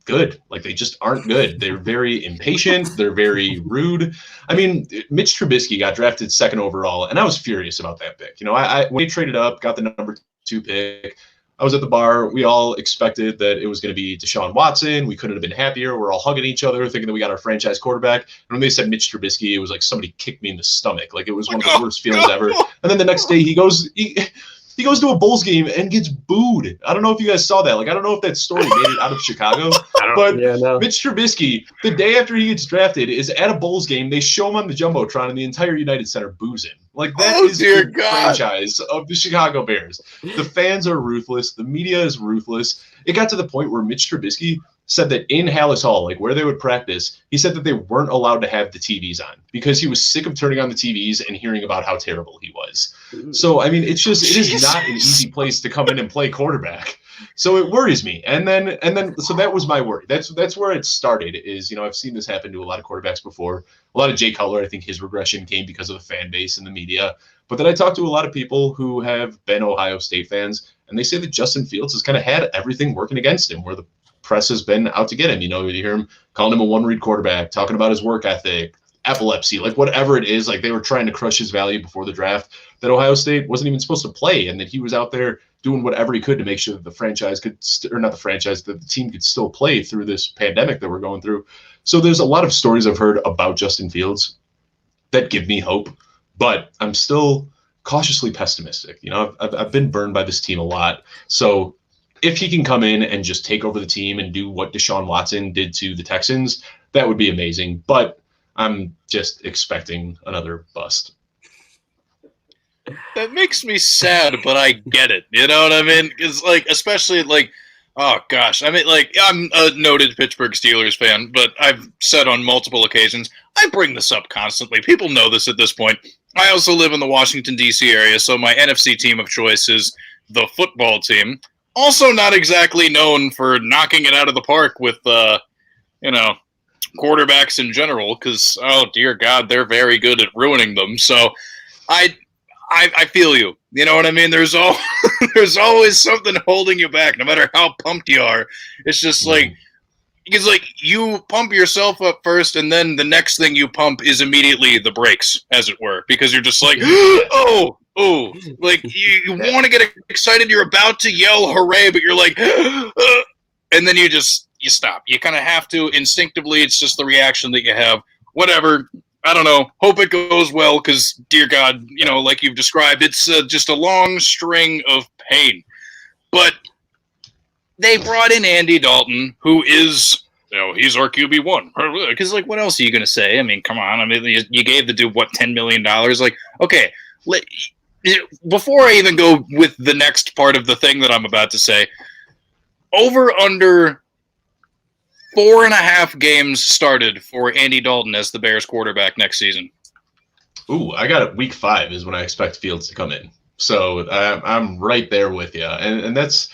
Speaker 3: good. They just aren't good. They're very impatient. They're very rude. I mean, Mitch Trubisky got drafted 2nd overall, and I was furious about that pick. When he traded up, got the number 2 pick, I was at the bar. We all expected that it was going to be Deshaun Watson. We couldn't have been happier. We're all hugging each other, thinking that we got our franchise quarterback. And when they said Mitch Trubisky, it was like somebody kicked me in the stomach. It was one of the worst feelings ever. And then the next day he goes to a Bulls game and gets booed. I don't know if you guys saw that. I don't know if that story made it out of Chicago. Mitch Trubisky, the day after he gets drafted, is at a Bulls game. They show him on the Jumbotron, and the entire United Center boos him. That is the franchise of the Chicago Bears. The fans are ruthless. The media is ruthless. It got to the point where Mitch Trubisky said that in Hallis Hall, like where they would practice, he said that they weren't allowed to have the TVs on because he was sick of turning on the TVs and hearing about how terrible he was. So, I mean, it is not an easy place to come in and play quarterback. So it worries me. And then, so that was my worry. That's where it started is, I've seen this happen to a lot of quarterbacks before. A lot of Jay Cutler, I think his regression came because of the fan base and the media. But then I talked to a lot of people who have been Ohio State fans, and they say that Justin Fields has kind of had everything working against him, where the press has been out to get him. You hear him calling him a one-read quarterback, talking about his work ethic, epilepsy, like whatever it is, like they were trying to crush his value before the draft, that Ohio State wasn't even supposed to play, and that he was out there doing whatever he could to make sure that the franchise could, or not the franchise, that the team could still play through this pandemic that we're going through. So there's a lot of stories I've heard about Justin Fields that give me hope, but I'm still cautiously pessimistic. I've been burned by this team a lot. So if he can come in and just take over the team and do what Deshaun Watson did to the Texans, that would be amazing. But I'm just expecting another bust.
Speaker 1: That makes me sad, but I get it. You know what I mean? Because, especially, oh, gosh. I mean, I'm a noted Pittsburgh Steelers fan, but I've said on multiple occasions, I bring this up constantly. People know this at this point. I also live in the Washington, D.C. area, so my NFC team of choice is the football team. Also not exactly known for knocking it out of the park with, quarterbacks in general, because, oh, dear God, they're very good at ruining them. So I feel you. You know what I mean? There's always something holding you back, no matter how pumped you are. It's just because you pump yourself up first, and then the next thing you pump is immediately the brakes, as it were, because you're just like, oh, you want to get excited, you're about to yell hooray, but you're like, and then you stop. You kind of have to instinctively. It's just the reaction that you have. Whatever. I don't know. Hope it goes well, because, dear God, like you've described, it's just a long string of pain. But they brought in Andy Dalton, who is, he's our QB1. Because, what else are you going to say? I mean, come on. I mean, you gave the dude, $10 million? Okay, before I even go with the next part of the thing that I'm about to say, over under 4.5 games started for Andy Dalton as the Bears quarterback next season.
Speaker 3: Ooh, I got it. Week 5 is when I expect Fields to come in. So I'm right there with you, and that's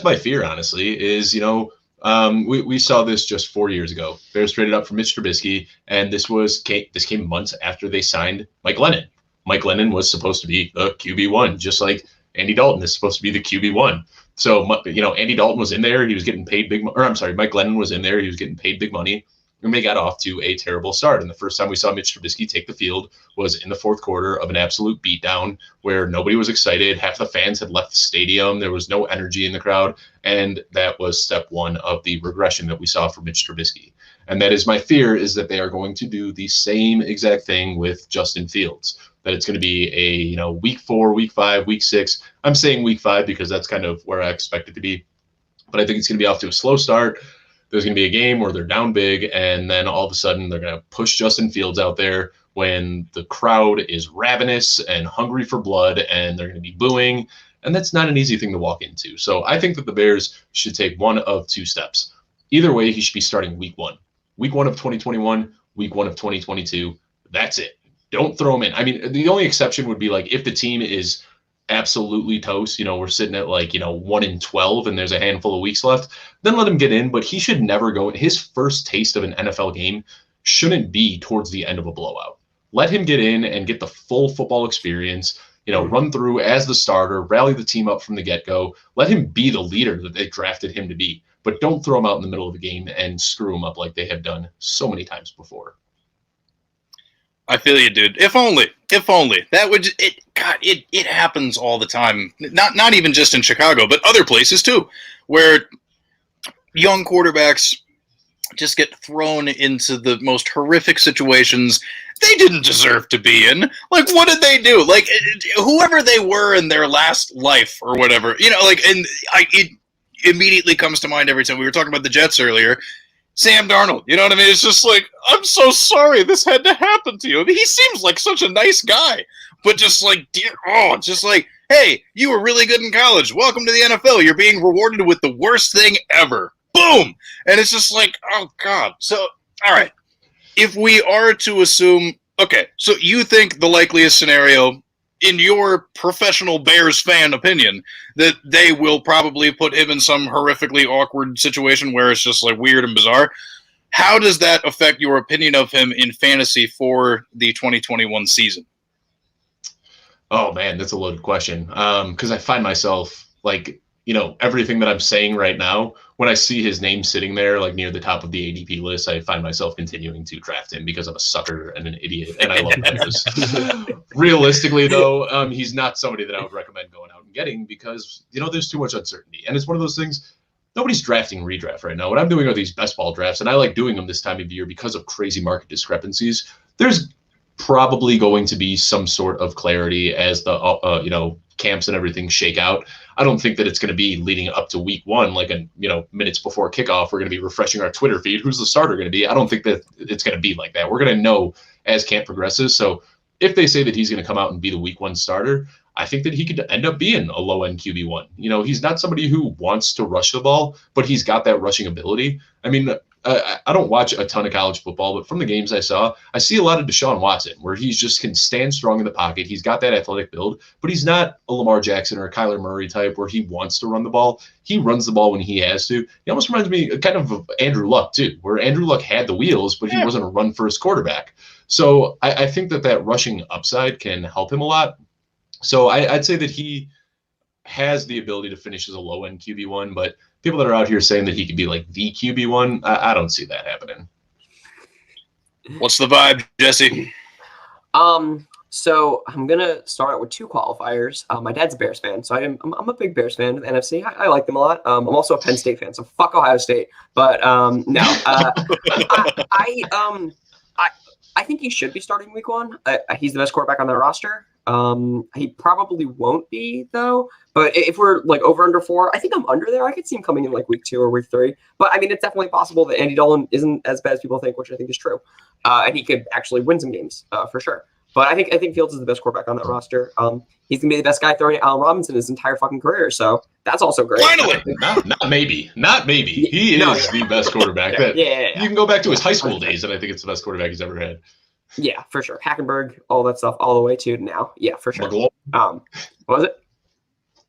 Speaker 3: my fear. Honestly, is we saw this just 4 years ago. Bears traded up for Mitch Trubisky, and this came months after they signed Mike Glennon. Mike Glennon was supposed to be the QB1, just like Andy Dalton is supposed to be the QB1. So, Andy Dalton was in there. He was getting paid big money. Mike Glennon was in there. He was getting paid big money. And they got off to a terrible start. And the first time we saw Mitch Trubisky take the field was in the fourth quarter of an absolute beatdown where nobody was excited. Half the fans had left the stadium. There was no energy in the crowd. And that was step 1 of the regression that we saw for Mitch Trubisky. And that is my fear, is that they are going to do the same exact thing with Justin Fields. That it's going to be a week 4, week 5, week 6. I'm saying week 5 because that's kind of where I expect it to be. But I think it's going to be off to a slow start. There's going to be a game where they're down big, and then all of a sudden they're going to push Justin Fields out there when the crowd is ravenous and hungry for blood, and they're going to be booing. And that's not an easy thing to walk into. So I think that the Bears should take one of 2 steps. Either way, he should be starting week 1. Week 1 of 2021, week 1 of 2022. That's it. Don't throw him in. I mean, the only exception would be if the team is absolutely toast, we're sitting at 1-12 and there's a handful of weeks left, then let him get in. But he should never go. His first taste of an NFL game shouldn't be towards the end of a blowout. Let him get in and get the full football experience, run through as the starter, rally the team up from the get-go. Let him be the leader that they drafted him to be. But don't throw him out in the middle of the game and screw him up like they have done so many times before.
Speaker 1: I feel you, dude. If only that would it happens all the time. Not even just in Chicago, but other places too, where young quarterbacks just get thrown into the most horrific situations they didn't deserve to be in. What did they do? Whoever they were in their last life or whatever, and it immediately comes to mind every time. We were talking about the Jets earlier. Sam Darnold, you know what I mean? It's just I'm so sorry this had to happen to you. I mean, he seems like such a nice guy, but hey, you were really good in college. Welcome to the NFL. You're being rewarded with the worst thing ever. Boom! boom, and it's just like, oh god. So all right, if we are to assume, okay, so you think the likeliest scenario, in your professional Bears fan opinion, that they will probably put him in some horrifically awkward situation where it's just like weird and bizarre. How does that affect your opinion of him in fantasy for the 2021 season?
Speaker 3: Oh man, that's a loaded question. Because I find myself like, everything that I'm saying right now, when I see his name sitting there, like near the top of the ADP list, I find myself continuing to draft him because I'm a sucker and an idiot, and I love Bears. Realistically, though, he's not somebody that I would recommend going out and getting because, there's too much uncertainty. And it's one of those things, nobody's drafting redraft right now. What I'm doing are these best ball drafts, and I like doing them this time of year because of crazy market discrepancies. There's probably going to be some sort of clarity as the camps and everything shake out. I don't think that it's going to be leading up to week one, like minutes before kickoff, we're going to be refreshing our Twitter feed. Who's the starter going to be? I don't think that it's going to be like that. We're going to know as camp progresses. So if they say that he's going to come out and be the week one starter, I think that he could end up being a low end QB1. He's not somebody who wants to rush the ball, but he's got that rushing ability. I mean, I don't watch a ton of college football, but from the games I saw, I see a lot of Deshaun Watson, where he's just can stand strong in the pocket. He's got that athletic build, but he's not a Lamar Jackson or a Kyler Murray type where he wants to run the ball. He runs the ball when he has to. He almost reminds me kind of Andrew Luck, too, where Andrew Luck had the wheels, but he wasn't a run-first quarterback. So I think that rushing upside can help him a lot. So I'd say that he has the ability to finish as a low-end QB1, but people that are out here saying that he could be like the QB1, I don't see that happening.
Speaker 1: What's the vibe, Jesse?
Speaker 2: So I'm gonna start out with two qualifiers. My dad's a Bears fan, so I'm a big Bears fan of the NFC. I like them a lot. I'm also a Penn State fan, so fuck Ohio State. But no, I think he should be starting week one. He's the best quarterback on that roster. He probably won't be though. But if we're like over under 4, I think I'm under there. I could see him coming in like week 2 or week 3. But I mean, it's definitely possible that Andy Dalton isn't as bad as people think, which I think is true. And he could actually win some games for sure. But I think Fields is the best quarterback on that roster. He's gonna be the best guy throwing at Allen Robinson his entire fucking career. So that's also great.
Speaker 1: Finally,
Speaker 3: not maybe. He is the best quarterback.
Speaker 2: Yeah.
Speaker 3: You can go back to his high school days, and I think it's the best quarterback he's ever had.
Speaker 2: Yeah, for sure. Hackenberg, all that stuff, all the way to now. Yeah, for sure.
Speaker 3: McGloin?
Speaker 2: What was it?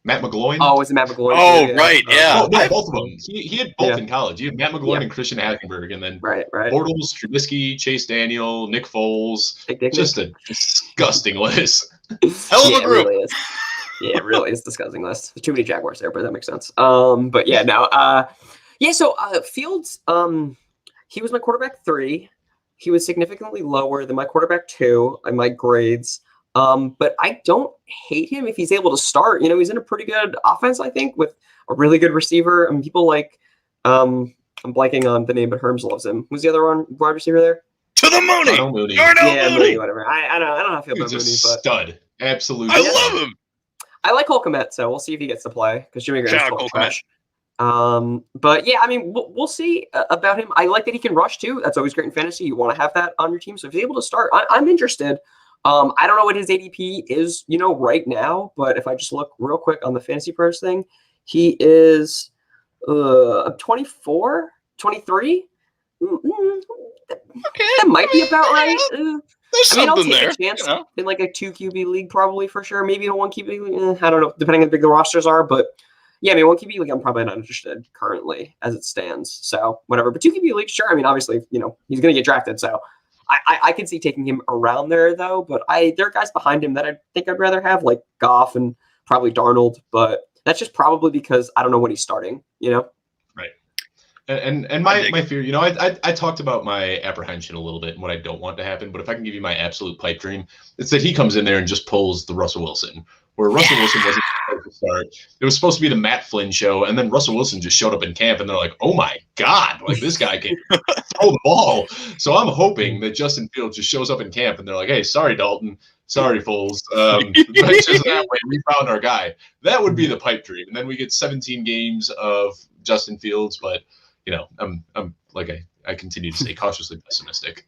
Speaker 3: Matt McGloin?
Speaker 2: Oh, was it Matt McGloin?
Speaker 1: Oh, right, yeah.
Speaker 3: No, both of them. He had both in college. You had Matt McGloin and Christian Hackenberg, and then
Speaker 2: right.
Speaker 3: Bortles, Trubisky, Chase Daniel, Nick Foles. Just a disgusting list.
Speaker 1: Hell of a group.
Speaker 2: It really is. Yeah, it really is a disgusting list. There's too many Jaguars there, but that makes sense. But yeah, no. So Fields, he was my quarterback 3. He was significantly lower than my quarterback 2 in my grades. But I don't hate him if he's able to start. He's in a pretty good offense, I think, with a really good receiver. I mean, people like, I'm blanking on the name, but Herms loves him. Who's the other wide receiver there?
Speaker 1: To the Mooney.
Speaker 2: Mooney, whatever. I don't know how I feel about Mooney, but
Speaker 3: stud. Absolutely.
Speaker 1: I love him.
Speaker 2: I like Cole Kmet, so we'll see if he gets to play because Jimmy Graham's still trash. But yeah, I mean, we'll see about him. I like that he can rush too. That's always great in fantasy. You want to have that on your team. So if he's able to start, I'm interested. I don't know what his ADP is, right now, but if I just look real quick on the Fantasy Pros thing, he is 24, 23.
Speaker 1: Okay,
Speaker 2: that might be about right.
Speaker 1: There's something
Speaker 2: I'll take
Speaker 1: there.
Speaker 2: a chance in like a 2 QB league, probably for sure. Maybe in a 1 QB league. I don't know, depending on how big the rosters are, but yeah, 1 QB league, I'm probably not interested currently as it stands. So whatever. But 2 QB league, sure. Obviously, he's going to get drafted. So I could see taking him around there though. But there are guys behind him that I think I'd rather have, like Goff and probably Darnold. But that's just probably because I don't know when he's starting.
Speaker 3: Right. And my fear, I talked about my apprehension a little bit and what I don't want to happen. But if I can give you my absolute pipe dream, it's that he comes in there and just pulls the Russell Wilson. Where Russell Wilson wasn't supposed to start. It was supposed to be the Matt Flynn show, and then Russell Wilson just showed up in camp, and they're like, oh my God, like this guy can throw the ball. So I'm hoping that Justin Fields just shows up in camp, and they're like, hey, sorry, Dalton. Sorry, Foles. Just that way, we found our guy. That would be the pipe dream. And then we get 17 games of Justin Fields, but, I'm like I continue to stay cautiously pessimistic.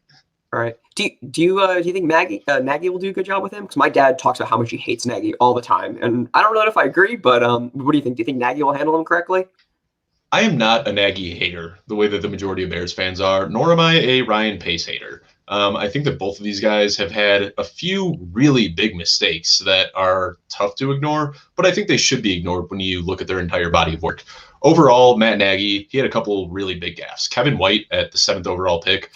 Speaker 2: All right. Do you think Nagy will do a good job with him? Because my dad talks about how much he hates Nagy all the time, and I don't know if I agree. But what do you think? Do you think Nagy will handle him correctly?
Speaker 3: I am not a Nagy hater the way that the majority of Bears fans are, nor am I a Ryan Pace hater. I think that both of these guys have had a few really big mistakes that are tough to ignore, but I think they should be ignored when you look at their entire body of work. Overall, Matt Nagy, he had a couple really big gaffes. Kevin White at the 7th overall pick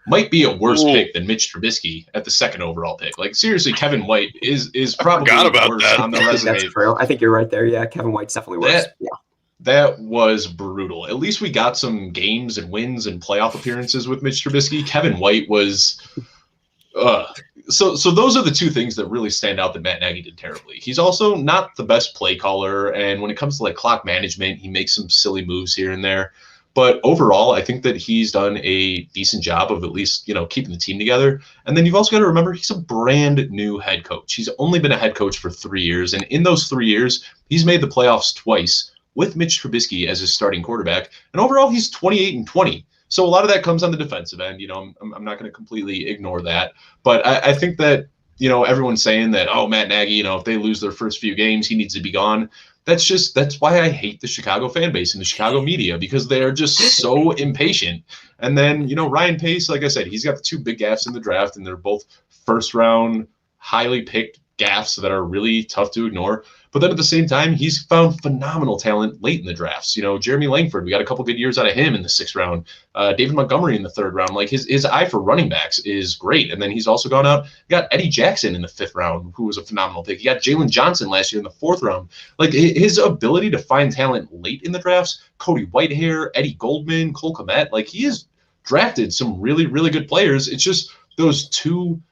Speaker 3: might be a worse pick than Mitch Trubisky at the 2nd overall pick. Like, seriously, Kevin White is probably worse on the resume.
Speaker 2: That's true. I think you're right there. Yeah, Kevin White's definitely worse.
Speaker 3: That was brutal. At least we got some games and wins and playoff appearances with Mitch Trubisky. Kevin White was so those are the two things that really stand out that Matt Nagy did terribly. He's also not the best play caller, and when it comes to like clock management, he makes some silly moves here and there. But overall, I think that he's done a decent job of at least, keeping the team together. And then you've also got to remember he's a brand new head coach. He's only been a head coach for 3 years, and in those 3 years, he's made the playoffs twice with Mitch Trubisky as his starting quarterback. And overall, he's 28-20. So a lot of that comes on the defensive end. I'm not going to completely ignore that. But I think that, everyone's saying that, oh, Matt Nagy, if they lose their first few games, he needs to be gone. That's why I hate the Chicago fan base and the Chicago media, because they're just so impatient. And then, Ryan Pace, like I said, he's got the 2 big gaffes in the draft, and they're both first round, highly picked gaffes that are really tough to ignore. But then at the same time, he's found phenomenal talent late in the drafts. Jeremy Langford, we got a couple good years out of him in the 6th round. David Montgomery in the 3rd round. Like his eye for running backs is great. And then he's also gone out, got Eddie Jackson in the 5th round, who was a phenomenal pick. He got Jalen Johnson last year in the 4th round. Like his ability to find talent late in the drafts, Cody Whitehair, Eddie Goldman, Cole Kmet, like he has drafted some really, really good players. It's just those two.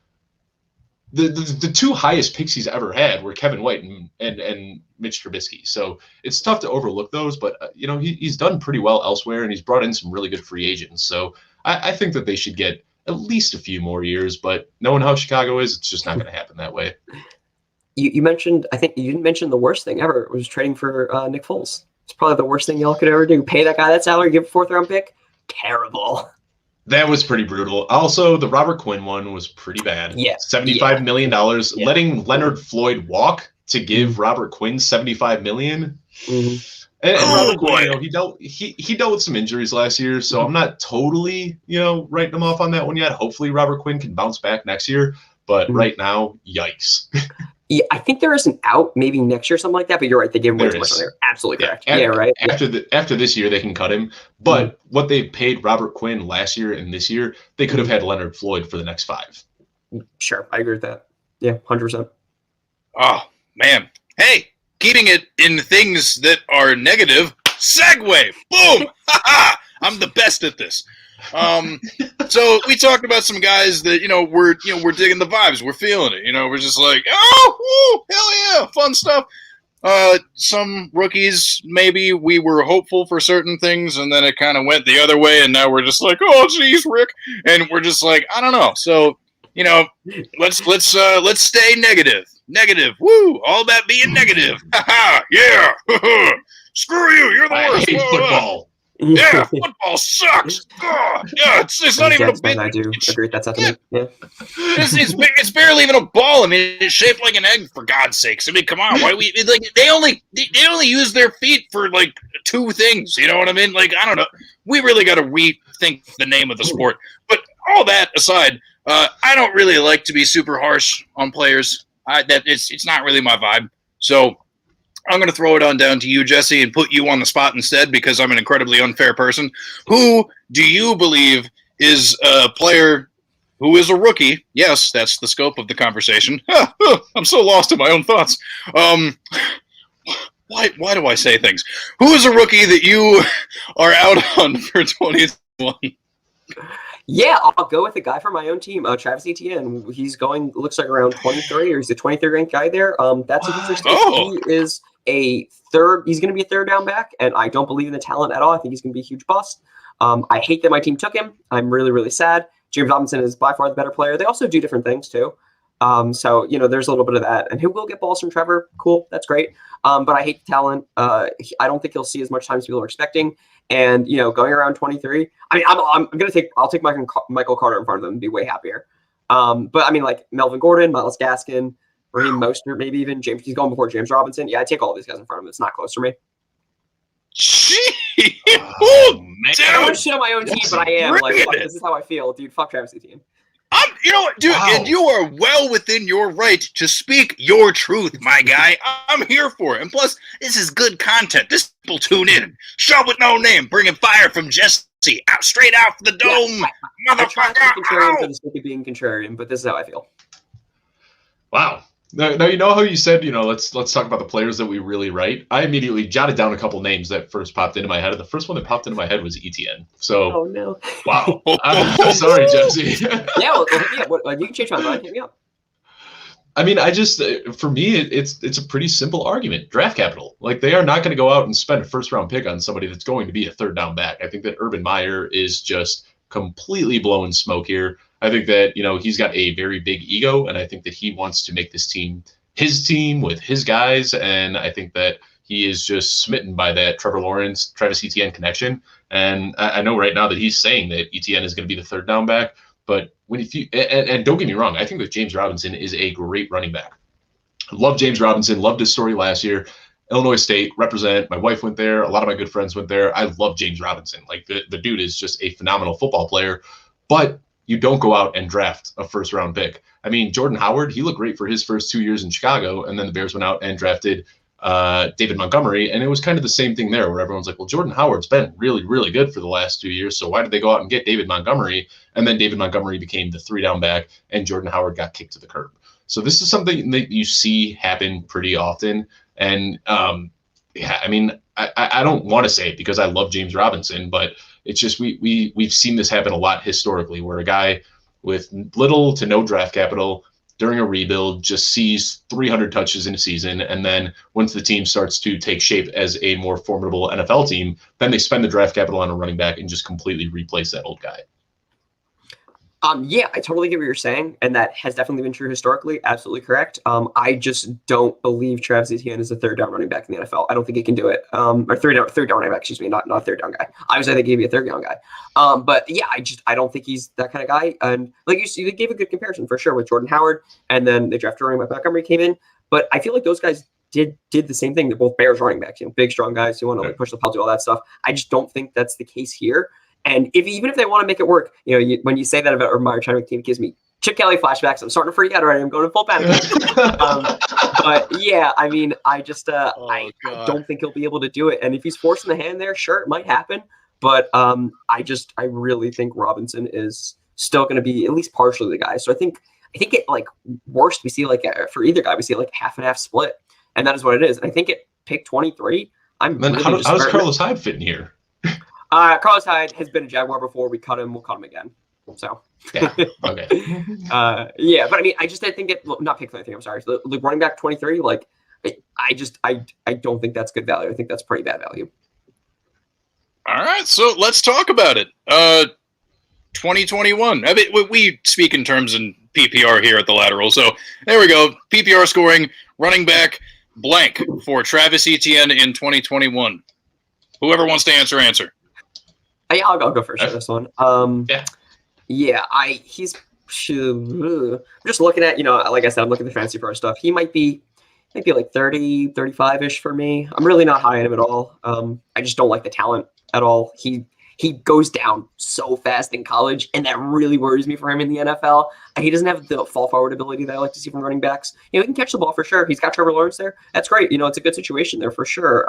Speaker 3: The 2 highest picks he's ever had were Kevin White and Mitch Trubisky. So it's tough to overlook those, but he's done pretty well elsewhere, and he's brought in some really good free agents. So I think that they should get at least a few more years, but knowing how Chicago is, it's just not going to happen that way.
Speaker 2: You mentioned, I think you didn't mention the worst thing ever was trading for Nick Foles. It's probably the worst thing y'all could ever do. Pay that guy that salary, give a 4th round pick. Terrible.
Speaker 3: That was pretty brutal. Also, the Robert Quinn one was pretty bad.
Speaker 2: Yeah.
Speaker 3: $75 million. Yeah. Letting Leonard Floyd walk to give Robert Quinn $75 million.
Speaker 2: Mm-hmm.
Speaker 3: And Robert Quinn, he dealt with some injuries last year, so I'm not totally, writing him off on that one yet. Hopefully Robert Quinn can bounce back next year. But right now, yikes.
Speaker 2: Yeah, I think there is an out maybe next year or something like that, but you're right. They gave him way too much on there. Absolutely correct. Right.
Speaker 3: After this year, they can cut him. But what they paid Robert Quinn last year and this year, they could have had Leonard Floyd for the next 5.
Speaker 2: Sure. I agree with that. Yeah, 100%.
Speaker 1: Oh, man. Hey, keeping it in things that are negative, segue. Boom. I'm the best at this. So we talked about some guys that we're digging the vibes, we're feeling it. We're just like, oh, hell yeah, fun stuff. Some rookies, maybe we were hopeful for certain things, and then it kind of went the other way, and now we're just like, oh, geez, Rick, and we're just like, I don't know. So let's stay negative. Woo, all about being negative. Yeah. Screw you, you're the worst.
Speaker 3: I hate football.
Speaker 1: Yeah, football sucks. God, yeah, it's not even a big.
Speaker 2: I do agree with that sentiment. Yeah.
Speaker 1: It's barely even a ball. I mean, it's shaped like an egg. For God's sakes! I mean, come on. Why do we like? They only use their feet for like 2 things. You know what I mean? Like, I don't know. We really got to rethink the name of the sport. But all that aside, I don't really like to be super harsh on players. It's not really my vibe. So I'm going to throw it on down to you, Jesse, and put you on the spot instead because I'm an incredibly unfair person. Who do you believe is a player who is a rookie? Yes, that's the scope of the conversation. I'm so lost in my own thoughts. Why do I say things? Who is a rookie that you are out on for 2021?
Speaker 2: Yeah, I'll go with the guy from my own team, Travis Etienne. He's going, looks like around 23, or he's the 23rd ranked guy there. That's interesting. He is he's going to be a 3rd down back, and I don't believe in the talent at all. I think he's going to be a huge bust. I hate that my team took him. I'm really, really sad. James Robinson is by far the better player. They also do different things too. So, there's a little bit of that. And who will get balls from Trevor? Cool. That's great. But I hate the talent. I don't think he'll see as much time as people are expecting. And, going around 23, I mean, I'll take Michael Carter in front of them and be way happier. But I mean, like Melvin Gordon, Myles Gaskin, Raheem Mostert, maybe even James. He's going before James Robinson. Yeah, I take all these guys in front of him. It's not close for me.
Speaker 1: Gee,
Speaker 3: Oh, man.
Speaker 2: I don't want
Speaker 1: dude,
Speaker 2: to shit on my own team, but I am. Like, fuck, this is how I feel, dude. Fuck Travis Etienne.
Speaker 1: you know what, dude,
Speaker 3: Wow.
Speaker 1: and you are well within your right to speak your truth, my guy. I'm here for it. And plus, this is good content. This people tune in. Show with no name, bringing fire from Jesse out straight out the dome,
Speaker 2: I try to be contrarian for
Speaker 1: motherfucker.
Speaker 2: the sake of being contrarian, but this is how I feel.
Speaker 3: Wow. Now you know how you said, let's talk about the players that we really write. I immediately jotted down a couple names that first popped into my head. And the first one that popped into my head was Etienne. So,
Speaker 2: Oh no.
Speaker 3: wow. I'm sorry, Jesse.
Speaker 2: Yeah, you can change my mind. Hit me up.
Speaker 3: I mean, I just for me, it's a pretty simple argument. Draft capital. Like, they are not going to go out and spend a first round pick on somebody that's going to be a third down back. I think that Urban Meyer is just completely blowing smoke here. I think that, he's got a very big ego, and I think that he wants to make this team his team with his guys. And I think that he is just smitten by that Trevor Lawrence, Travis Etienne connection. And I know right now that he's saying that Etienne is going to be the third down back. But and don't get me wrong, I think that James Robinson is a great running back. Love James Robinson, loved his story last year. Illinois State represent. My wife went there. A lot of my good friends went there. I love James Robinson. Like, the dude is just a phenomenal football player. But you don't go out and draft a first round pick. I mean, Jordan Howard, he looked great for his first 2 years in Chicago, and then the Bears went out and drafted David Montgomery, and it was kind of the same thing there, where everyone's like, well, Jordan Howard's been really, really good for the last 2 years, so why did they go out and get David Montgomery? And then David Montgomery became the 3-down back, and Jordan Howard got kicked to the curb. So this is something that you see happen pretty often, and I mean, I don't want to say it because I love James Robinson, but it's just we've seen this happen a lot historically, where a guy with little to no draft capital during a rebuild just sees 300 touches in a season, and then once the team starts to take shape as a more formidable NFL team, then they spend the draft capital on a running back and just completely replace that old guy.
Speaker 2: Yeah, I totally get what you're saying, and that has definitely been true historically. Absolutely correct. I just don't believe Travis Etienne is a third down running back in the NFL. I don't think he can do it. Or third down running back, excuse me, not a third down guy. Obviously, I think he'd be a third down guy. But yeah, I don't think he's that kind of guy. And like you gave a good comparison for sure with Jordan Howard, and then they drafted running back Montgomery came in. But I feel like those guys did the same thing. They're both Bears running backs, big, strong guys who want to push the ball, do all that stuff. I just don't think that's the case here. And even if they want to make it work, when you say that about Urban Meyer trying to make team, it gives me Chip Kelly flashbacks. I'm starting to freak out already. I'm going to full panic. But yeah, I mean, I just I don't think he'll be able to do it. And if he's forcing the hand there, sure, it might happen. But I really think Robinson is still going to be at least partially the guy. So I think it, like, worst we see, like, for either guy, we see like half and half split, and that is what it is. And I think at pick 23, I'm.
Speaker 3: Then
Speaker 2: really
Speaker 3: how does Carlos Hyde fit in here?
Speaker 2: Carlos Hyde has been a Jaguar before. We cut him. We'll cut him again. So
Speaker 3: Yeah. Okay.
Speaker 2: yeah, but I mean, I think not pick 23. I'm sorry. The running back 23. Like, I don't think that's good value. I think that's pretty bad value.
Speaker 1: All right, so let's talk about it. 2021. I mean, we speak in terms in PPR here at the Lateral. So there we go. PPR scoring, running back blank for Travis Etienne in 2021. Whoever wants to answer.
Speaker 2: Yeah, I'll go first for this one. He's. I'm just looking at, like I said, I'm looking at the fantasy pro stuff. He might be like 30, 35-ish for me. I'm really not high on him at all. I just don't like the talent at all. He goes down so fast in college, and that really worries me for him in the NFL. He doesn't have the fall forward ability that I like to see from running backs. He can catch the ball for sure. He's got Trevor Lawrence there. That's great. It's a good situation there for sure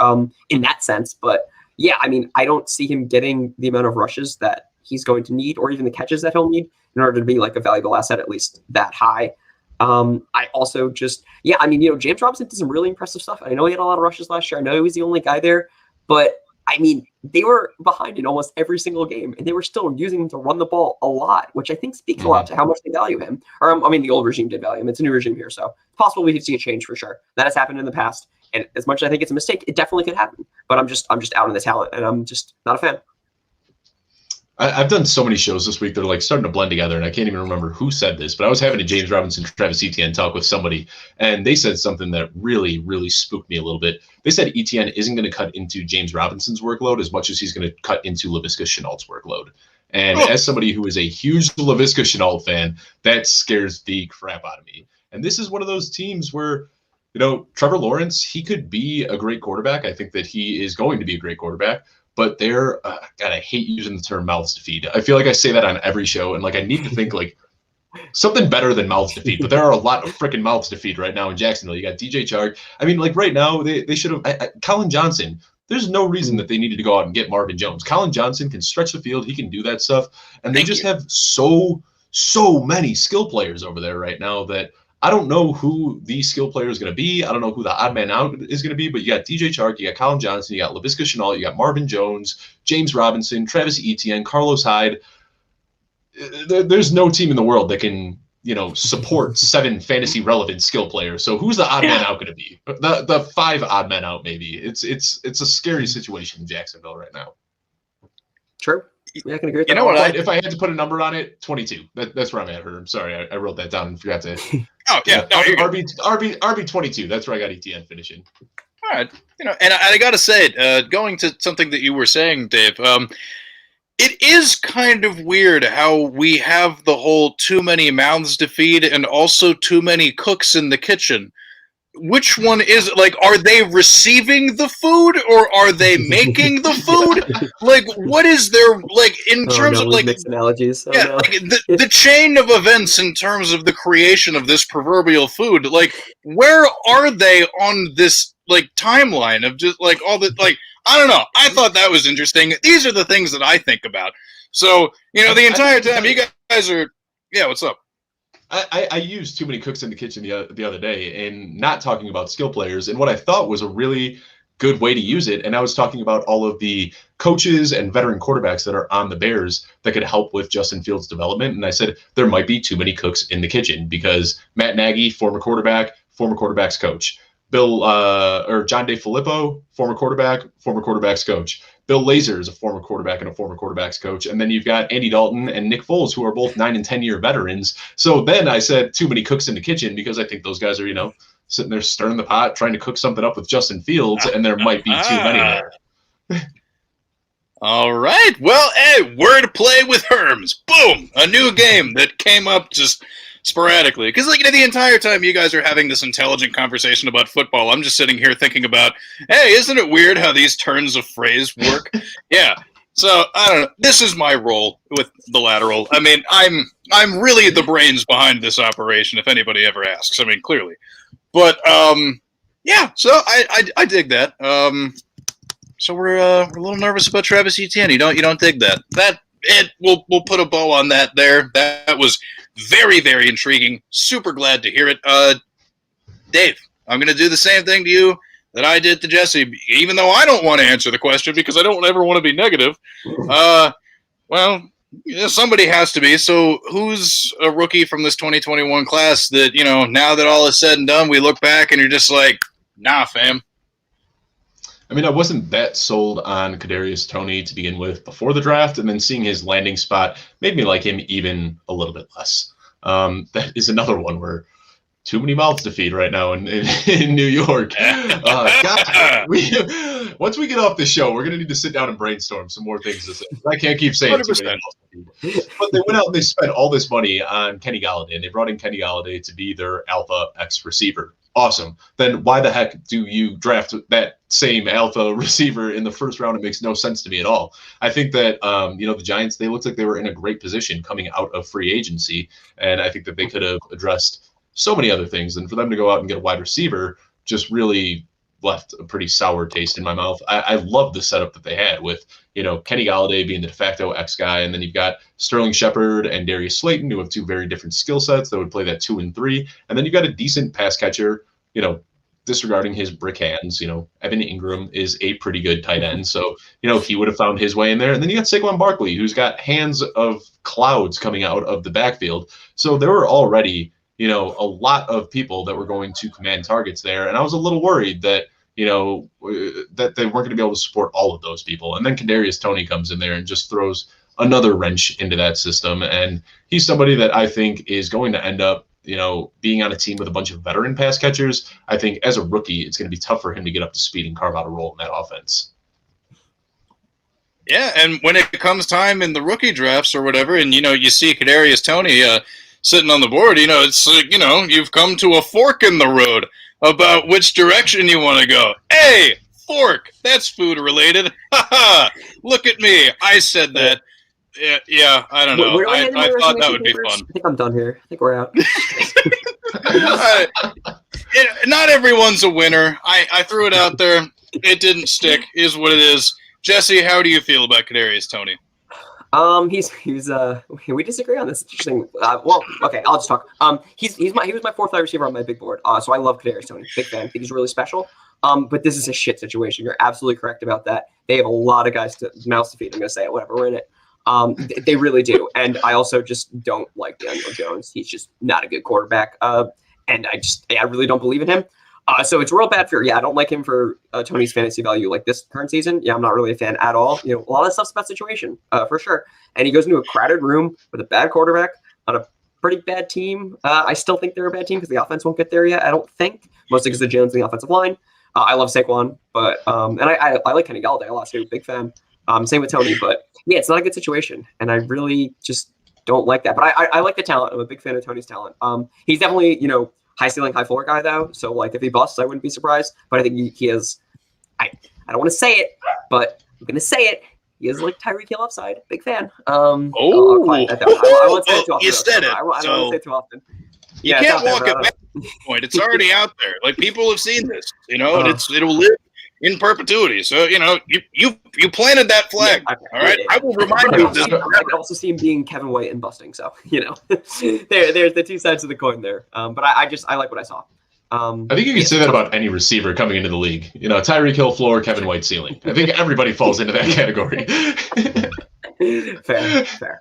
Speaker 2: in that sense. But yeah, I mean, I don't see him getting the amount of rushes that he's going to need, or even the catches that he'll need in order to be like a valuable asset, at least that high. I also just, James Robinson did some really impressive stuff. I know he had a lot of rushes last year. I know he was the only guy there, but I mean, they were behind in almost every single game, and they were still using him to run the ball a lot, which I think speaks a lot to how much they value him. Or, the old regime did value him. It's a new regime here, so it's possible we could see a change for sure. That has happened in the past, and as much as I think it's a mistake, it definitely could happen. But I'm just out on the talent, and I'm just not a fan.
Speaker 3: I've done so many shows this week that are like starting to blend together, and I can't even remember who said this, but I was having a James Robinson, Travis Etienne talk with somebody, and they said something that really, really spooked me a little bit. They said Etienne isn't going to cut into James Robinson's workload as much as he's going to cut into Laviska Shenault's workload. And as somebody who is a huge Laviska Shenault fan, that scares the crap out of me. And this is one of those teams where Trevor Lawrence, he could be a great quarterback. I think that he is going to be a great quarterback. But they're, God, I hate using the term mouths to feed. I feel like I say that on every show, and like I need to think like something better than mouths to feed. But there are a lot of freaking mouths to feed right now in Jacksonville. You got DJ Chark. I mean, like right now, they should have Colin Johnson. There's no reason that they needed to go out and get Marvin Jones. Colin Johnson can stretch the field. He can do that stuff. And they just have so many skill players over there right now that I don't know who the skill player is going to be. I don't know who the odd man out is going to be, but you got DJ Chark, you got Colin Johnson, you got Laviska Shenault, you got Marvin Jones, James Robinson, Travis Etienne, Carlos Hyde. There's no team in the world that can, support 7 fantasy relevant skill players. So who's the odd man out going to be? The 5 odd men out, maybe. It's a scary situation in Jacksonville right now.
Speaker 2: True. Yeah, I can agree with
Speaker 1: You
Speaker 2: that.
Speaker 1: know what?
Speaker 3: If I had to put a number on it, 22. That's where I'm at. I'm sorry, I wrote that down and forgot to.
Speaker 1: Oh yeah, no,
Speaker 3: RB 22. That's where I got ETN finishing.
Speaker 1: all right. And I got to say, going to something that you were saying, Dave. It is kind of weird how we have the whole too many mouths to feed and also too many cooks in the kitchen. Which one is like? Are they receiving the food or are they making the food? Like, what is their like in terms of like
Speaker 2: mixed analogies?
Speaker 1: yeah, like the chain of events in terms of the creation of this proverbial food? Like, where are they on this like timeline of just like all the like? I don't know. I thought that was interesting. These are the things that I think about. So the entire time you guys are what's up?
Speaker 3: I used too many cooks in the kitchen the other day and not talking about skill players and what I thought was a really good way to use it. And I was talking about all of the coaches and veteran quarterbacks that are on the Bears that could help with Justin Fields' development. And I said there might be too many cooks in the kitchen because Matt Nagy, former quarterback's coach. John DeFilippo, former quarterback's coach. Bill Lazor is a former quarterback and a former quarterback's coach. And then you've got Andy Dalton and Nick Foles, who are both 9 and 10-year veterans. So then I said too many cooks in the kitchen because I think those guys are, sitting there stirring the pot, trying to cook something up with Justin Fields, and there might be too many there.
Speaker 1: All right. Well, hey, word play with Herms. Boom! A new game that came up just sporadically. Because the entire time you guys are having this intelligent conversation about football, I'm just sitting here thinking about, hey, isn't it weird how these turns of phrase work? Yeah. So I don't know. This is my role with the lateral. I mean, I'm really the brains behind this operation. If anybody ever asks, I mean, clearly. But yeah. So I dig that. So we're a little nervous about Travis Etienne. You don't dig that? We'll put a bow on that there. That was very, very intriguing. Super glad to hear it. Dave, I'm going to do the same thing to you that I did to Jesse, even though I don't want to answer the question because I don't ever want to be negative. Well, somebody has to be. So who's a rookie from this 2021 class that, now that all is said and done, we look back and you're just like, nah, fam.
Speaker 3: I mean, I wasn't that sold on Kadarius Toney to begin with before the draft, and then seeing his landing spot made me like him even a little bit less. That is another one where too many mouths to feed right now in New York. Once we get off the show, we're going to need to sit down and brainstorm some more things to say. I can't keep saying
Speaker 1: 100%.
Speaker 3: too many mouths to feed. But they went out and they spent all this money on Kenny Galladay, and they brought in Kenny Galladay to be their Alpha X receiver. Awesome. Then why the heck do you draft that same alpha receiver in the first round? It makes no sense to me at all. I think that, the Giants, they looked like they were in a great position coming out of free agency. And I think that they could have addressed so many other things. And for them to go out and get a wide receiver just really left a pretty sour taste in my mouth. I love the setup that they had with, Kenny Galladay being the de facto X guy. And then you've got Sterling Shepard and Darius Slayton, who have 2 very different skill sets that would play that 2 and 3. And then you've got a decent pass catcher, disregarding his brick hands. Evan Ingram is a pretty good tight end. So, he would have found his way in there. And then you got Saquon Barkley, who's got hands of clouds coming out of the backfield. So there were already, a lot of people that were going to command targets there. And I was a little worried that, that they weren't going to be able to support all of those people. And then Kadarius Toney comes in there and just throws another wrench into that system. And he's somebody that I think is going to end up, being on a team with a bunch of veteran pass catchers. I think as a rookie, it's going to be tough for him to get up to speed and carve out a role in that offense.
Speaker 1: Yeah, and when it comes time in the rookie drafts or whatever, and, you see Kadarius Toney sitting on the board, it's like, you've come to a fork in the road. about which direction you want to go. Hey, fork, that's food related. Haha, look at me. I said that. Yeah, I don't know. I thought that would be fun.
Speaker 2: I think I'm done here. I think we're out.
Speaker 1: Not everyone's a winner. I threw it out there. It didn't stick. Is what it is. Jesse, how do you feel about Kadarius Toney?
Speaker 2: He's we disagree on this. Interesting. Well, okay, I'll just talk. He was my fourth wide receiver on my big board. So I love Kadarius Toney. Big fan. I think he's really special. But this is a shit situation. You're absolutely correct about that. They have a lot of guys mouths to feed. I'm gonna say it. Whatever. We're in it. They really do. And I also just don't like Daniel Jones. He's just not a good quarterback. And I really don't believe in him. So it's real bad for, I don't like him for Tony's fantasy value like this current season. Yeah, I'm not really a fan at all. A lot of stuff's about situation, for sure. And he goes into a crowded room with a bad quarterback on a pretty bad team. I still think they're a bad team because the offense won't get there yet, I don't think. Mostly because of Jones in the offensive line. I love Saquon, but and I like Kenny Galladay a lot too, big fan. Same with Toney, but yeah, it's not a good situation. And I really just don't like that. But I like the talent. I'm a big fan of Toney's talent. He's definitely, high ceiling, high floor guy though. So like if he busts, I wouldn't be surprised. But I think he has. I don't want to say it, but I'm gonna say it. He is like Tyreek Hill upside. Big fan. I won't say it too often.
Speaker 1: You said it.
Speaker 2: I don't want to say it too often.
Speaker 1: You can't walk it back at this point. It's already out there. Like people have seen this, and it'll live in perpetuity. So you planted that flag. Yeah, all right. I will remind you of this.
Speaker 2: I can also see him being Kevin White and busting. So there's the two sides of the coin there. But I like what I saw.
Speaker 3: I think you can say that about any receiver coming into the league. Tyreek Hill floor, Kevin White ceiling. I think everybody falls into that category.
Speaker 2: Fair.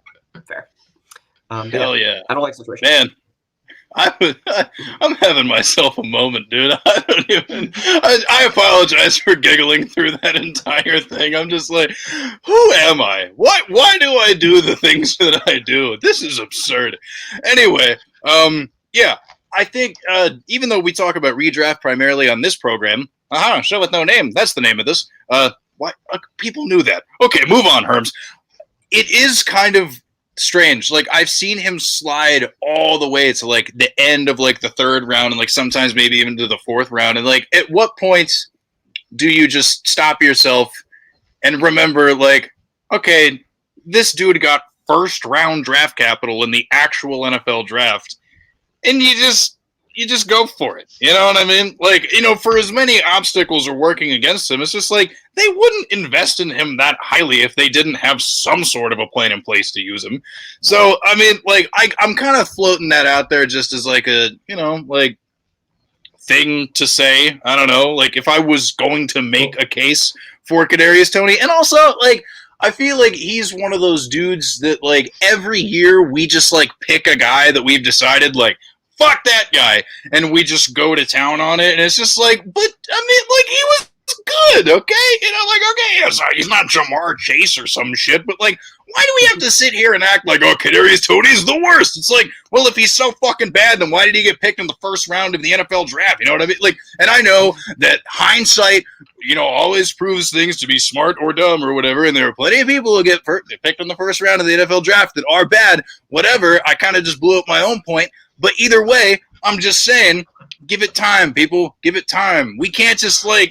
Speaker 1: Hell yeah.
Speaker 2: I don't like situation.
Speaker 1: Man. I'm having myself a moment, dude. I apologize for giggling through that entire thing. I'm just like, who am I? Why do I do the things that I do? This is absurd. Anyway, I think even though we talk about redraft primarily on this program, show with no name. That's the name of this. Why people knew that. Okay, move on, Herms. It is kind of strange. Like I've seen him slide all the way to like the end of like the third round and like sometimes maybe even to the fourth round. And like at what point do you just stop yourself and remember like, okay, this dude got first round draft capital in the actual NFL draft, and you just go for it. You know what I mean? Like, for as many obstacles are working against him, it's just like they wouldn't invest in him that highly if they didn't have some sort of a plan in place to use him. So, I mean, like, I'm kind of floating that out there just as like a, like thing to say. I don't know. Like, if I was going to make a case for Kadarius Toney, and also, like, I feel like he's one of those dudes that, like, every year we just, like, pick a guy that we've decided, like, fuck that guy, and we just go to town on it, and it's just like, but, I mean, like, he was good, okay? He's not Jamar Chase or some shit, but, like, why do we have to sit here and act like, Kadarius Toney's the worst? It's like, well, if he's so fucking bad, then why did he get picked in the first round of the NFL draft? You know what I mean? Like, and I know that hindsight, always proves things to be smart or dumb or whatever, and there are plenty of people who get picked in the first round of the NFL draft that are bad, whatever. I kind of just blew up my own point. But either way, I'm just saying, give it time, people. Give it time. We can't just why